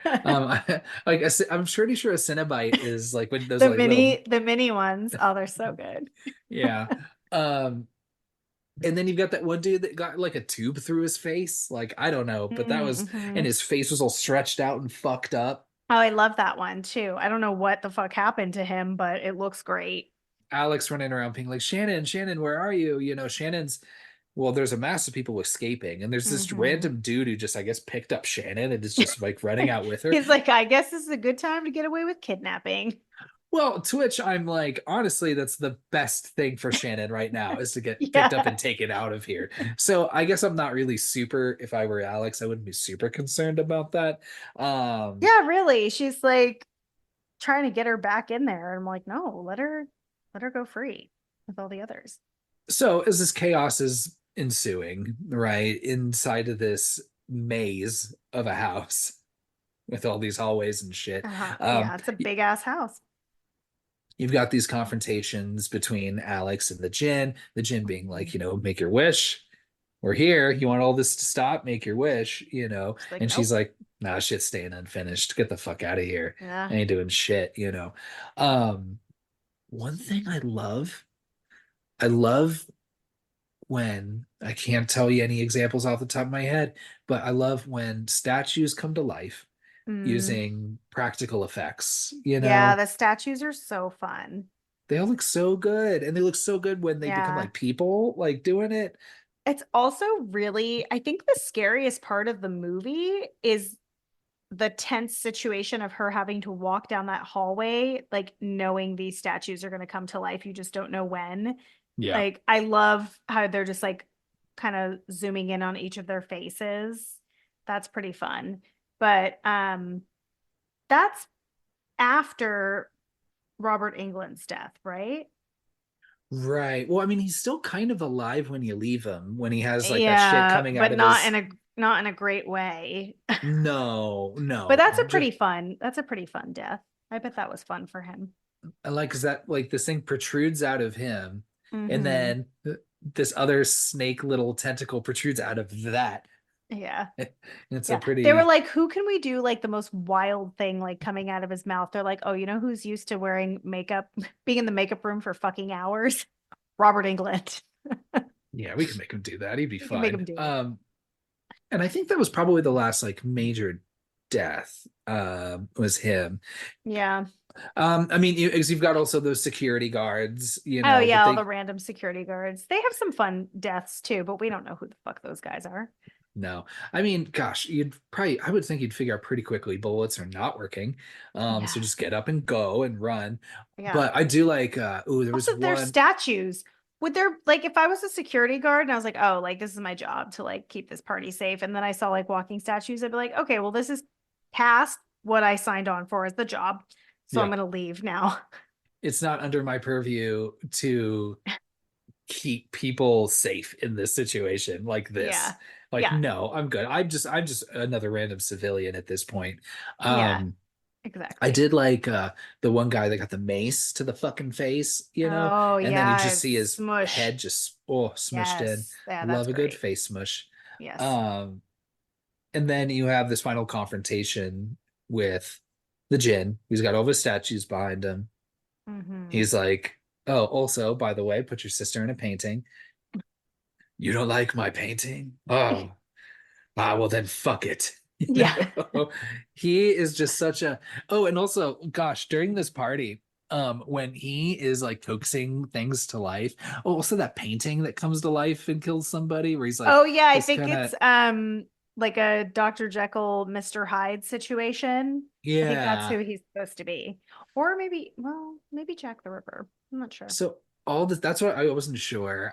Like I'm pretty sure a Cenobite is like when those The like little mini ones. Oh, they're so good. yeah. Um, and then you've got that one dude that got like a tube through his face. Like I don't know, but that was Mm-hmm. and his face was all stretched out and fucked up. Oh, I love that one too. I don't know what the fuck happened to him, but it looks great. Alex running around being like, Shannon, Shannon, where are you? Shannon's well, there's a mass of people escaping, and there's this Hmm. random dude who just, I guess, picked up Shannon and is just like running out with her. He's like, I guess this is a good time to get away with kidnapping. Well, to which I'm like, honestly, that's the best thing for Shannon right now is to get picked up Yeah. and taken out of here. So I guess I'm not really super, if I were Alex, I wouldn't be super concerned about that. Um, Yeah, really. She's like trying to get her back in there. And I'm like, no, let her go free with all the others. so as this chaos is ensuing, right, inside of this maze of a house with all these hallways and shit, Uh-huh. um, Yeah, it's a big ass house. you've got these confrontations between Alex and the Jinn being like, make your wish. We're here. You want all this to stop? Make your wish. She's like, And she's nope. like, nah, shit's staying unfinished. Get the fuck out of here. I Yeah. ain't doing shit. Um, One thing I love when I can't tell you any examples off the top of my head, but I love when statues come to life Mm. using practical effects, Yeah, the statues are so fun. They all look so good, and they look so good when they become Yeah. like people, like doing it. It's also really, I think the scariest part of the movie is the tense situation of her having to walk down that hallway, like knowing these statues are going to come to life. You just don't know when. Yeah. Like, I love how they're just like kind of zooming in on each of their faces. That's pretty fun. But that's after Robert England's death, right? Right. Well, I mean, he's still kind of alive when you leave him, when he has like that shit Yeah, coming but out of not his. in a great way. No, But no. that's a Just pretty fun, that's a pretty fun death. I bet that was fun for him. I like because that like this thing protrudes out of him, and Hmm. then this other snake little tentacle protrudes out of that. Yeah. It's a Yeah. They were pretty. like, who can we do like the most wild thing like coming out of his mouth? They're like, oh, you know who's used to wearing makeup, being in the makeup room for fucking hours? Robert England. Yeah, we can make him do that. He'd be You can make him fine. do it. And I think that was probably the last like major death. Was him. Yeah. I mean, because you've got also those security guards, Oh but yeah, all the they random security guards. They have some fun deaths too, but we don't know who the fuck those guys are. no. I mean, gosh, I would think you'd figure out pretty quickly bullets are not working. Yeah. So just get up and go and run. Yeah. But I do like, there was Also, they're one. statues. Would there like if I was a security guard and I was like, oh, like this is my job to like keep this party safe, and then I saw like walking statues, I'd be like, okay, well, this is past what I signed on for as the job, so I'm Yeah, gonna leave now. it's not under my purview to keep people safe in this situation like this. Yeah, Like, yeah, no, I'm good. I'm just another random civilian at this point. yeah, Um, I exactly. did like the one guy that got the mace to the fucking face, Oh and then you just yeah, see his smush. head just smushed in. Yes, yeah, that's Love a good great. face smush. Yes. Um, and then you have this final confrontation with the Jinn, who's got all of his statues behind him. Hmm. He's like, "Oh, also, by the way, put your sister in a painting. You don't like my painting? Oh, well then fuck it." Yeah. He is just such a. Oh, and also, gosh, during this party, when he is like coaxing things to life. Oh, also that painting that comes to life and kills somebody, where he's like Oh yeah, I just think kind of. it's like a Dr. Jekyll, Mr. Hyde situation. I think that's who Yeah. he's supposed to be. Or maybe, well, maybe Jack the Ripper. I'm not sure. So all this, that's what I wasn't sure.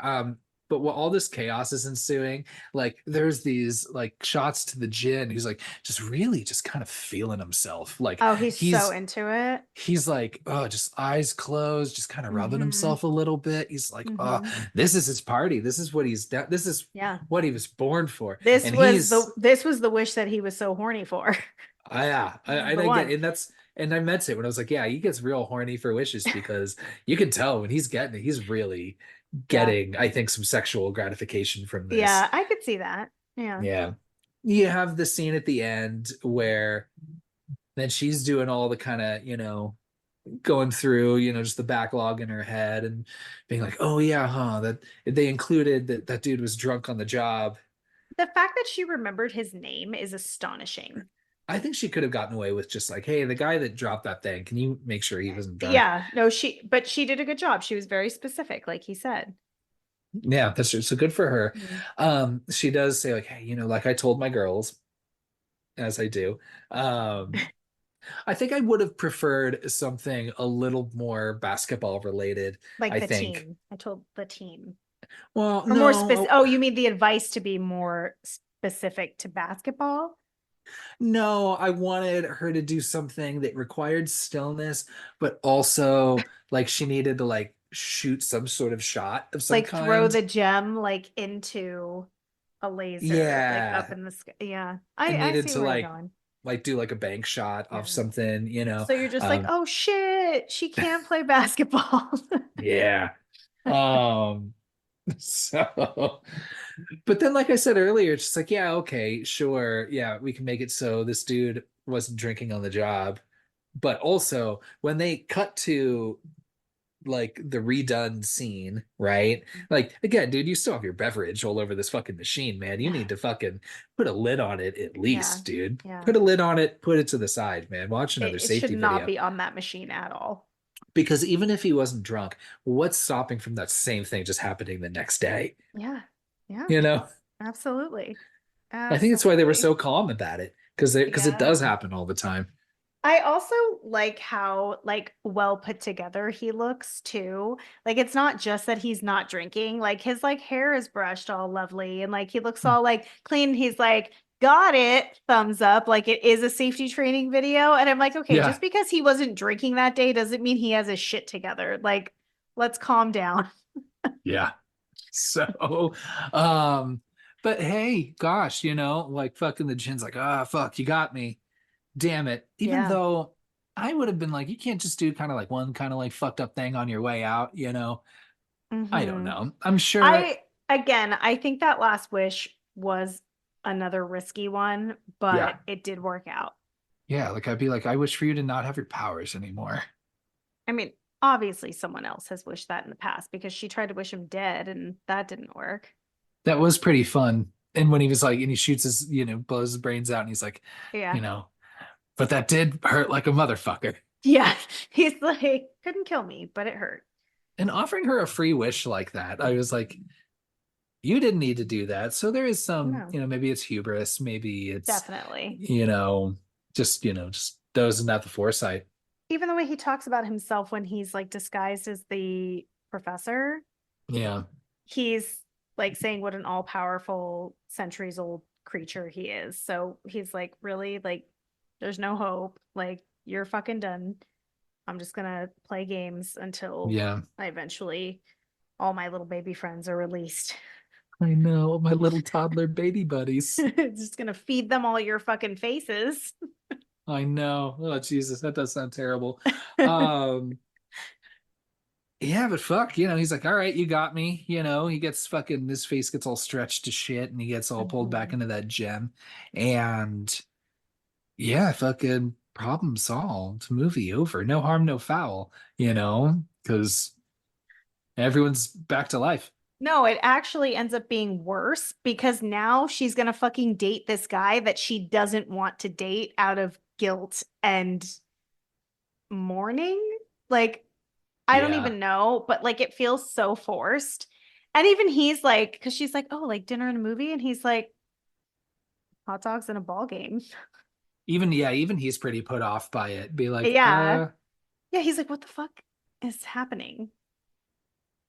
But while all this chaos is ensuing, like there's these like shots to the Jin who's like just really just kind of feeling himself. Like Oh, he's so he's into it. he's like, oh, just eyes closed, just kind of rubbing Hmm. himself a little bit. He's like, oh, Hmm. this is his party. This is what he's done. This is Yeah. what he was born for. This And was he's the wish that he was so horny for. yeah, This is and the I get, one. and that's, and I meant it when I was like, yeah, he gets real horny for wishes because you can tell when he's getting it, he's really Yeah. getting, I think, some sexual gratification from this. Yeah, I could see that. Yeah. Yeah. You have the scene at the end where then she's doing all the kind of, going through, just the backlog in her head and being like, oh yeah, huh, that they included that dude was drunk on the job. The fact that she remembered his name is astonishing. I think she could have gotten away with just like, hey, the guy that dropped that thing, can you make sure he wasn't drunk? Yeah, no, but she did a good job. She was very specific, like he said. Yeah, that's true. So good for her. Mhm. She does say like, hey, like I told my girls, as I do. I think I would have preferred something a little more basketball related, Like I the think. team. I told the team. Well, Or more specific. no, Oh, you mean the advice to be more specific to basketball? no, I wanted her to do something that required stillness, but also like she needed to like shoot some sort of shot of some Like throw kind. the gem like into a laser, like up Yeah, in the sky. Yeah. and I needed see to where you're going. like do like a bank shot of Yeah. something. So you're just like, Um, oh shit, she can't play basketball. yeah. Um, so, but then, like I said earlier, it's just like, yeah, okay, sure. Yeah, we can make it so this dude wasn't drinking on the job. But also, when they cut to like the redone scene, right? Like, again, dude, you still have your beverage all over this fucking machine, man. You Yeah. need to fucking put a lid on it at Yeah. least, dude. Yeah. Put a lid on it, put it to the side, man. Watch another It should safety not video. be on that machine at all. Because even if he wasn't drunk, what's stopping from that same thing just happening the next day? Yeah. Yeah. You know, Absolutely. I think that's why they were Absolutely. so calm about it, because it Yeah. does happen all the time. I also like how like well put together he looks too. Like it's not just that he's not drinking, like his like hair is brushed all lovely and like he looks Hmm. all like clean. He's like, got it, thumbs up. Like it is a safety training video. And I'm like, okay, Yeah, just because he wasn't drinking that day doesn't mean he has his shit together. Like, let's calm down. yeah. So, um, but hey, gosh, like fucking the gin's like, ah, fuck, you got me. Damn it. Even Yeah. though I would have been like, you can't just do kind of like one kind of like fucked up thing on your way out. I don't Hmm. know. I'm sure. I again, I think that last wish was another risky one, Yeah. but it did work out. Yeah. Like I'd be like, I wish for you to not have your powers anymore. I mean, obviously someone else has wished that in the past because she tried to wish him dead and that didn't work. That was pretty fun. And when he was like, and he shoots his, blows his brains out and he's like, you Yeah. know, but that did hurt like a motherfucker. Yeah. He's like, couldn't kill me, but it hurt. And offering her a free wish like that, I was like, you didn't need to do that. So there is some, No, maybe it's hubris, maybe it's, definitely. just those not the foresight. Even the way he talks about himself when he's like disguised as the professor, Yeah. he's like saying what an all-powerful centuries old creature he is. So he's like, really, like, there's no hope. Like, you're fucking done. I'm just gonna play games until Yeah. I eventually all my little baby friends are released. I know, my little toddler baby buddies. Just gonna feed them all your fucking faces. I know. Oh, Jesus, that does sound terrible. Um, yeah, but fuck, he's like, all right, you got me. He gets fucking, his face gets all stretched to shit and he gets all pulled back Mhm. into that gem. And yeah, fucking problem solved. Movie over. No harm, no foul, because everyone's back to life. No, it actually ends up being worse because now she's gonna fucking date this guy that she doesn't want to date out of guilt and mourning. Like, I don't Yeah. even know, but like it feels so forced. And even he's like, because she's like, oh, like dinner and a movie, and he's like, hot dogs and a ball game. Even he's pretty put off by it. Be like, Yeah. Yeah, he's like, what the fuck is happening?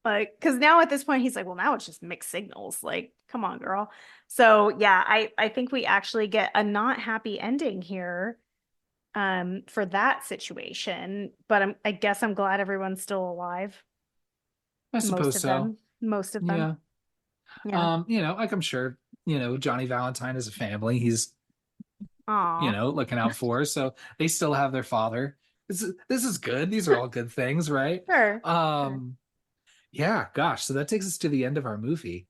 Like, because now at this point, he's like, well, now it's just mixed signals. Like, come on, girl. So yeah, I think we actually get a not happy ending here for that situation. But I guess I'm glad everyone's still alive. I Most suppose of so. them. Most of them. Yeah. Yeah. Like I'm sure, Johnny Valentine is a family. He's, Aw. looking out for. So they still have their father. This is good. These are all good things, right? Sure. Sure. Um, yeah, gosh. So that takes us to the end of our movie.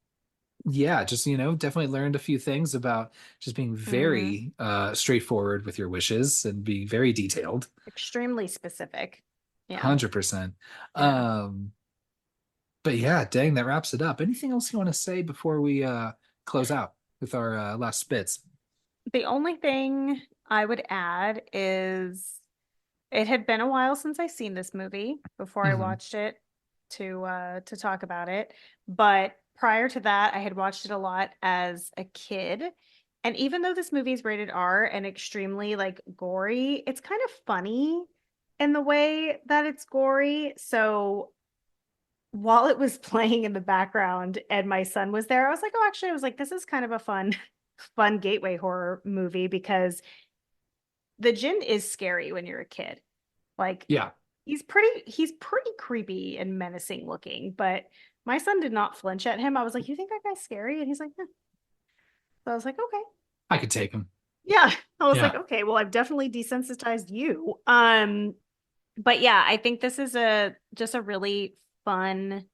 Yeah, just, definitely learned a few things about just being Hmm. very straightforward with your wishes and being very detailed. Extremely specific. Yeah. 100%. Yeah. Um, but yeah, dang, that wraps it up. Anything else you want to say before we close out with our last spits? The only thing I would add is it had been a while since I seen this movie before I Hmm. watched it to talk about it. But prior to that, I had watched it a lot as a kid. And even though this movie is rated R and extremely like gory, it's kind of funny in the way that it's gory. So while it was playing in the background and my son was there, I was like, oh, actually, I was like, this is kind of a fun, fun gateway horror movie because the Jinn is scary when you're a kid. Like Yeah, he's pretty creepy and menacing looking, but my son did not flinch at him. I was like, "You think that guy's scary?" And he's like, "Eh." So I was like, "Okay." I could take him. Yeah. I was like, Yeah, "Okay, well, I've definitely desensitized you." But yeah, I think this is a just a really fun,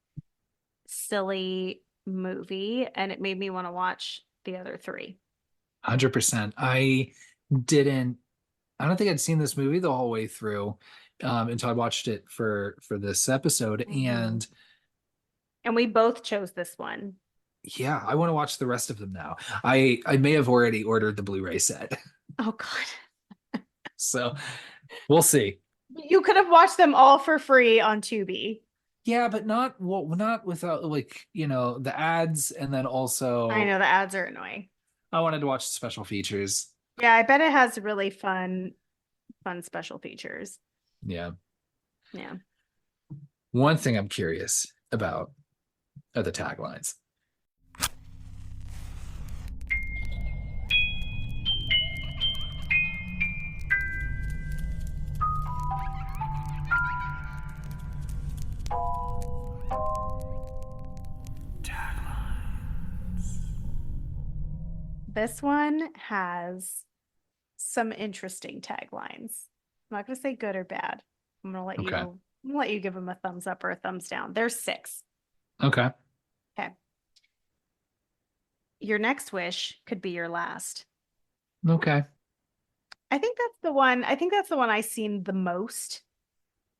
silly movie, and it made me want to watch the other three. 100%. Didn't, I don't think I'd seen this movie the whole way through until I watched it for this episode. Mhm. And And we both chose this one. yeah, I want to watch the rest of them now. I may have already ordered the Blu-ray set. Oh God. So we'll see. You could have watched them all for free on Tubi. Yeah, but not well, not without like, the ads, and then I also know the ads are annoying. I wanted to watch the special features. Yeah, I bet it has really fun special features. Yeah. Yeah. One thing I'm curious about are the taglines. This one has some interesting taglines. I'm not going to say good or bad. Okay. I'm gonna let you give them a thumbs up or a thumbs down. There's 6. Okay. Okay. Your next wish could be your last. Okay. I think that's the one I've seen the most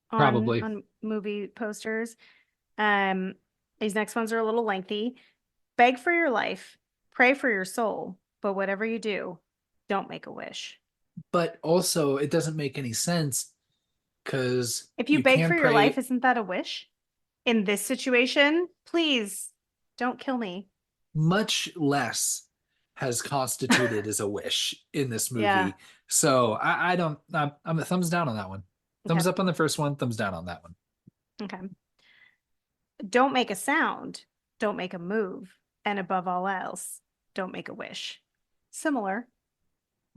Probably. on movie posters. Um, these next ones are a little lengthy. Beg for your life, pray for your soul, but whatever you do, don't make a wish. But also, it doesn't make any sense because If you you beg can for your life, pray. isn't that a wish? In this situation, please don't kill me. Much less has constituted as a wish in this Yeah. movie. So I don't, I'm a thumbs down on that one. Okay. Thumbs up on the first one, thumbs down on that one. Okay. Don't make a sound. Don't make a move. And above all else, don't make a wish. Similar.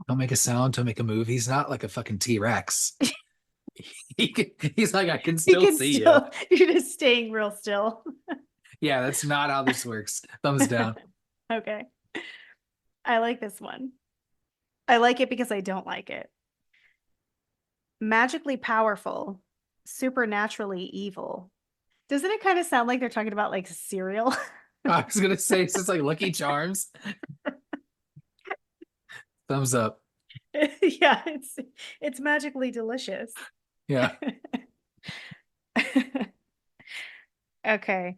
Don't make a sound, don't make a move. He's not like a fucking T-Rex. He's like, I can You still can see you. still, you're just staying real still. Yeah, that's not how this works. Thumbs down. Okay. I like this one. I like it because I don't like it. Magically powerful, supernaturally evil. Doesn't it kind of sound like they're talking about like cereal? I was gonna say it's just like Lucky Charms. Thumbs up. Yeah, it's magically delicious. Yeah. Okay.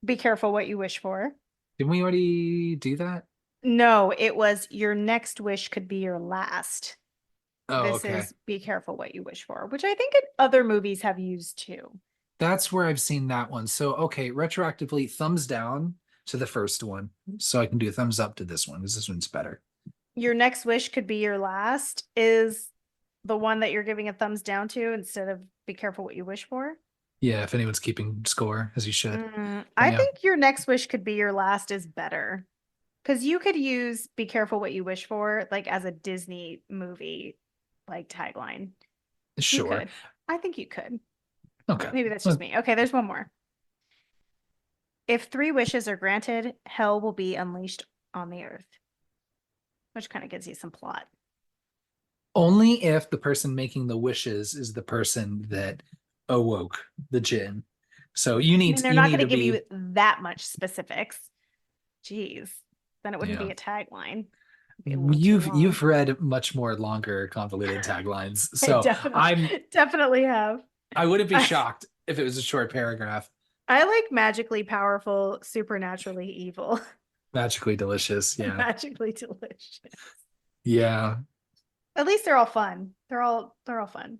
Be careful what you wish for. Didn't we already do that? No, it was your next wish could be your last. Oh, This okay. is be careful what you wish for, which I think other movies have used too. That's where I've seen that one. So, okay, retroactively, thumbs down to the first one. So I can do a thumbs up to this one because this one's better. Your next wish could be your last is the one that you're giving a thumbs down to instead of be careful what you wish for. Yeah, if anyone's keeping score, as you should. I Yeah, think your next wish could be your last is better because you could use be careful what you wish for like as a Disney movie like tagline. You sure. could. I think you could. Okay. Maybe that's just Well, me. Okay, there's one more. If 3 wishes are granted, hell will be unleashed on the earth, which kind of gives you some plot. only if the person making the wishes is the person that awoke the jinn. So you I need mean, they're you not need going to to give be you that much specifics. Jeez, then it wouldn't yeah. be a tagline. It'd be a little too long. You've read much more longer convoluted taglines. I So definitely have. I wouldn't be I, shocked if it was a short paragraph. I like magically powerful, supernaturally evil, Magically delicious. Yeah. magically delicious. Yeah. At least they're all fun. They're all fun.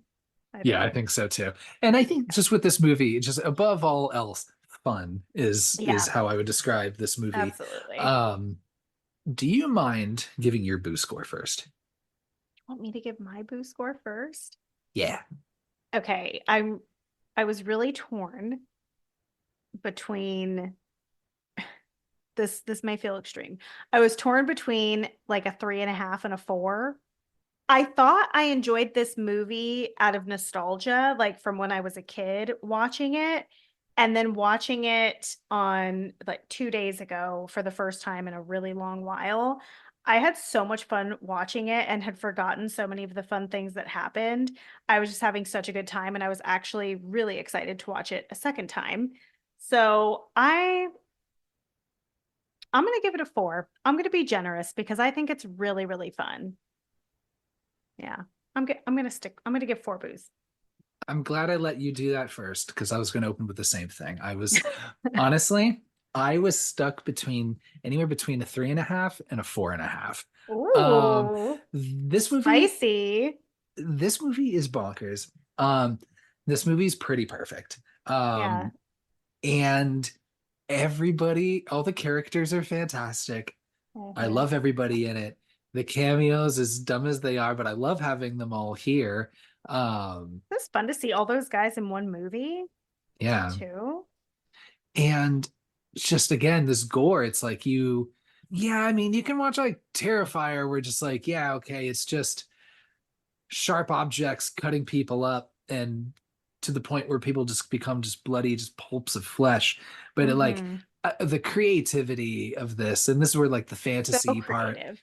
I Yeah, I think. think so too. And I think just with this movie, just above all else, fun is Yeah, how I would describe this movie. absolutely. Um, do you mind giving your boo score first? Want me to give my boo score first? Yeah. Okay, I was really torn between this may feel extreme. I was torn between like a 3.5 and a 4. I thought I enjoyed this movie out of nostalgia, like from when I was a kid watching it. And then watching it on like 2 days ago for the first time in a really long while. I had so much fun watching it and had forgotten so many of the fun things that happened. I was just having such a good time and I was actually really excited to watch it a second time. So I'm going to give it a 4. I'm going to be generous because I think it's really, really fun. Yeah. I'm going to give 4 boos. I'm glad I let you do that first because I was going to open with the same thing. I was honestly, I was stuck between anywhere between a 3.5 and a 4.5. Ooh, This movie spicy. this movie is bonkers. This movie is pretty perfect. Yeah. And everybody, all the characters are fantastic. I Mhm. love everybody in it. The cameos, as dumb as they are, but I love having them all here. It's fun to see all those guys in one movie Yeah. too. And just again, this gore, it's like yeah, I mean, you can watch like Terrifier, where just like, yeah, okay, it's just sharp objects cutting people up and to the point where people just become just bloody, just pulps of flesh. But it like Hmm. the creativity of this, and this is where like the So fantasy part creative.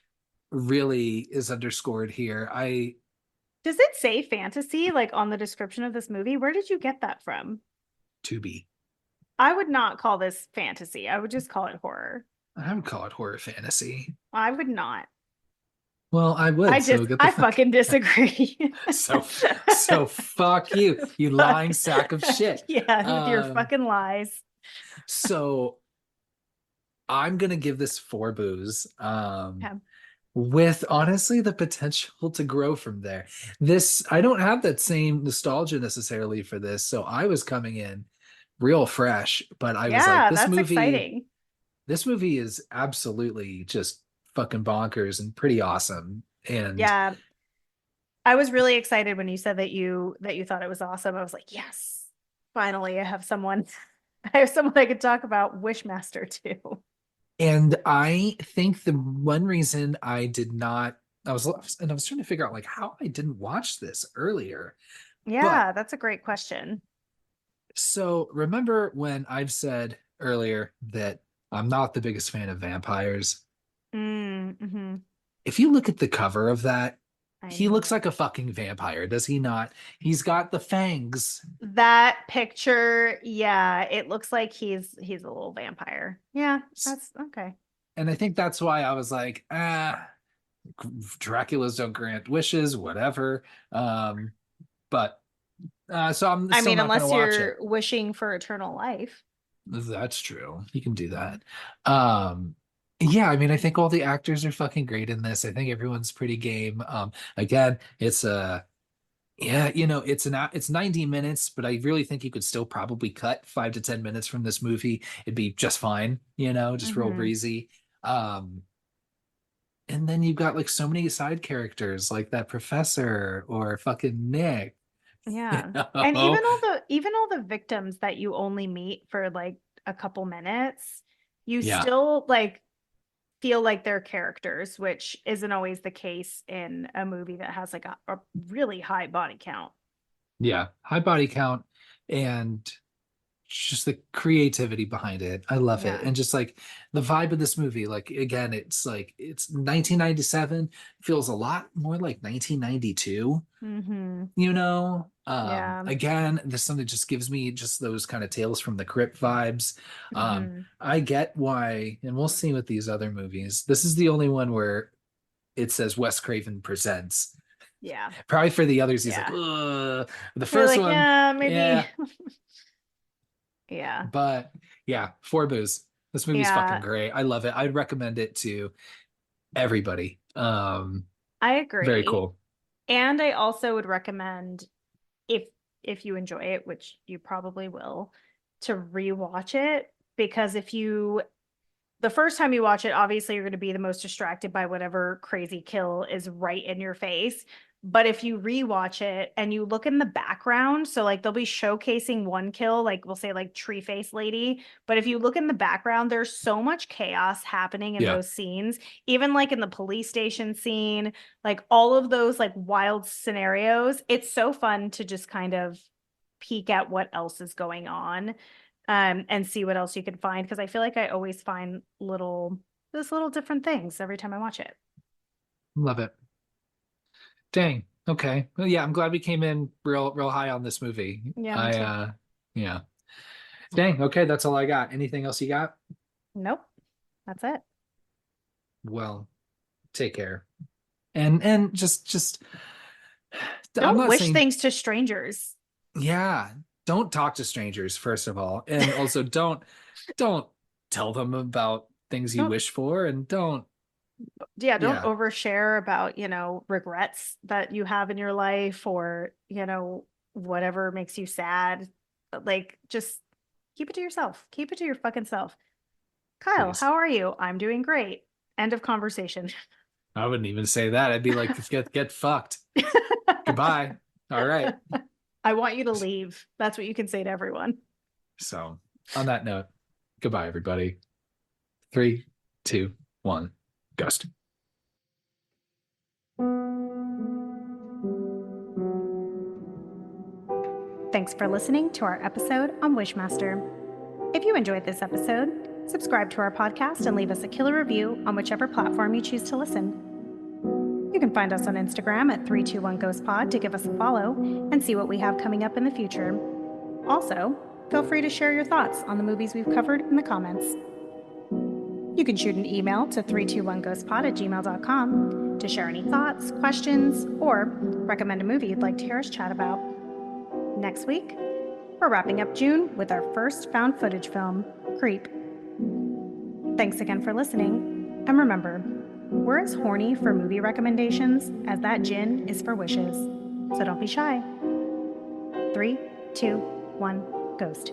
really is underscored here. Does it say fantasy like on the description of this movie? Where did you get that from? Tubi. I would not call this fantasy. I would just call it horror. I would call it horror fantasy. I would not. Well, I would, so get the I fuck. fucking disagree. So so fuck you, you Fuck. lying sack of shit. Yeah, with your Um, fucking lies. so I'm gonna give this 4 boos. Okay. With honestly the potential to grow from there. This, I don't have that same nostalgia necessarily for this, so I was coming in real fresh, but I was like, Yeah, that's exciting. this movie is absolutely just fucking bonkers and pretty awesome. And Yeah, I was really excited when you said that you thought it was awesome. I was like, yes, finally, I have someone. I have someone I could talk about Wishmaster too. I think the one reason I did not, I was trying to figure out like how I didn't watch this earlier. But Yeah, that's a great question. so remember when I've said earlier that I'm not the biggest fan of vampires? Mm-hmm. If you look at the cover of that, I he know looks it. like a fucking vampire, does he not? He's got the fangs. That picture, yeah, it looks like he's a little vampire. Yeah, that's okay. And I think that's why I was like, Draculas don't grant wishes, whatever. Um, but so I'm I still mean, not going to unless watch it. you're wishing for eternal life. That's true. You can do that. Um, yeah, I mean, I think all the actors are fucking great in this. I think everyone's pretty game. Again, it's a yeah, it's 90 minutes, but I really think you could still probably cut 5 to 10 minutes from this movie. It'd be just fine, just real Hmm. breezy. Um, and then you've got like so many side characters like that professor or fucking Nick, you Yeah. And know? even all the victims that you only meet for like a couple minutes, you Yeah. still like feel like they're characters, which isn't always the case in a movie that has like a really high body count. Yeah. High body count and just the creativity behind it. I love it. Yeah. And just like the vibe of this movie, like again, it's like it's 1997, feels a lot more like 1992, Hmm. Yeah. Again, this something just gives me just those kind of Tales from the Crypt vibes. Hmm. I get why, and we'll see with these other movies. This is the only one where it says Wes Craven presents. Yeah. Probably for the others, he's like, Yeah. ugh. The You're first like, one, yeah, maybe. yeah. Yeah. But yeah, 4 boos. This movie's fucking Yeah. great. I love it. I'd recommend it to everybody. I Very agree. cool. And I also would recommend if if you enjoy it, which you probably will, to rewatch it because if you the first time you watch it, obviously you're going to be the most distracted by whatever crazy kill is right in your face. But if you rewatch it and you look in the background, so like they'll be showcasing one kill, like we'll say like tree face lady. But if you look in the background, there's so much chaos happening in Yeah. those scenes, even like in the police station scene, like all of those like wild scenarios. It's so fun to just kind of peek at what else is going on and see what else you can find because I feel like I always find little different things every time I watch it. Love it. Dang. Okay. Well, yeah, I'm glad we came in real high on this movie. Yeah, me too. Yeah. Dang. Okay, that's all I got. Anything else you got? Nope, that's it. Well, take care. And just I'm Don't not wish saying, things to strangers. yeah, don't talk to strangers, first of all. And also don't tell them about things you Don't wish for, and don't Yeah, don't Yeah. overshare about, regrets that you have in your life or, whatever makes you sad. But like, just keep it to yourself. Keep it to your fucking self. Kyle, Please. how are you? I'm doing great. End of conversation. I wouldn't even say that. I'd be like, get fucked. Goodbye. All right. I want you to leave. That's what you can say to everyone. So, on that note, goodbye, everybody. 3, 2, 1, ghost. Thanks for listening to our episode on Wishmaster. If you enjoyed this episode, subscribe to our podcast and leave us a killer review on whichever platform you choose to listen. You can find us on Instagram at 321GhostPod to give us a follow and see what we have coming up in the future. Also, feel free to share your thoughts on the movies we've covered in the comments. You can shoot an email to 321ghostpod@gmail.com to share any thoughts, questions, or recommend a movie you'd like to hear us chat about. Next week, we're wrapping up June with our first found footage film, Creep. Thanks again for listening, and remember, we're as horny for movie recommendations as that gin is for wishes. So don't be shy. 3, 2, 1, ghost.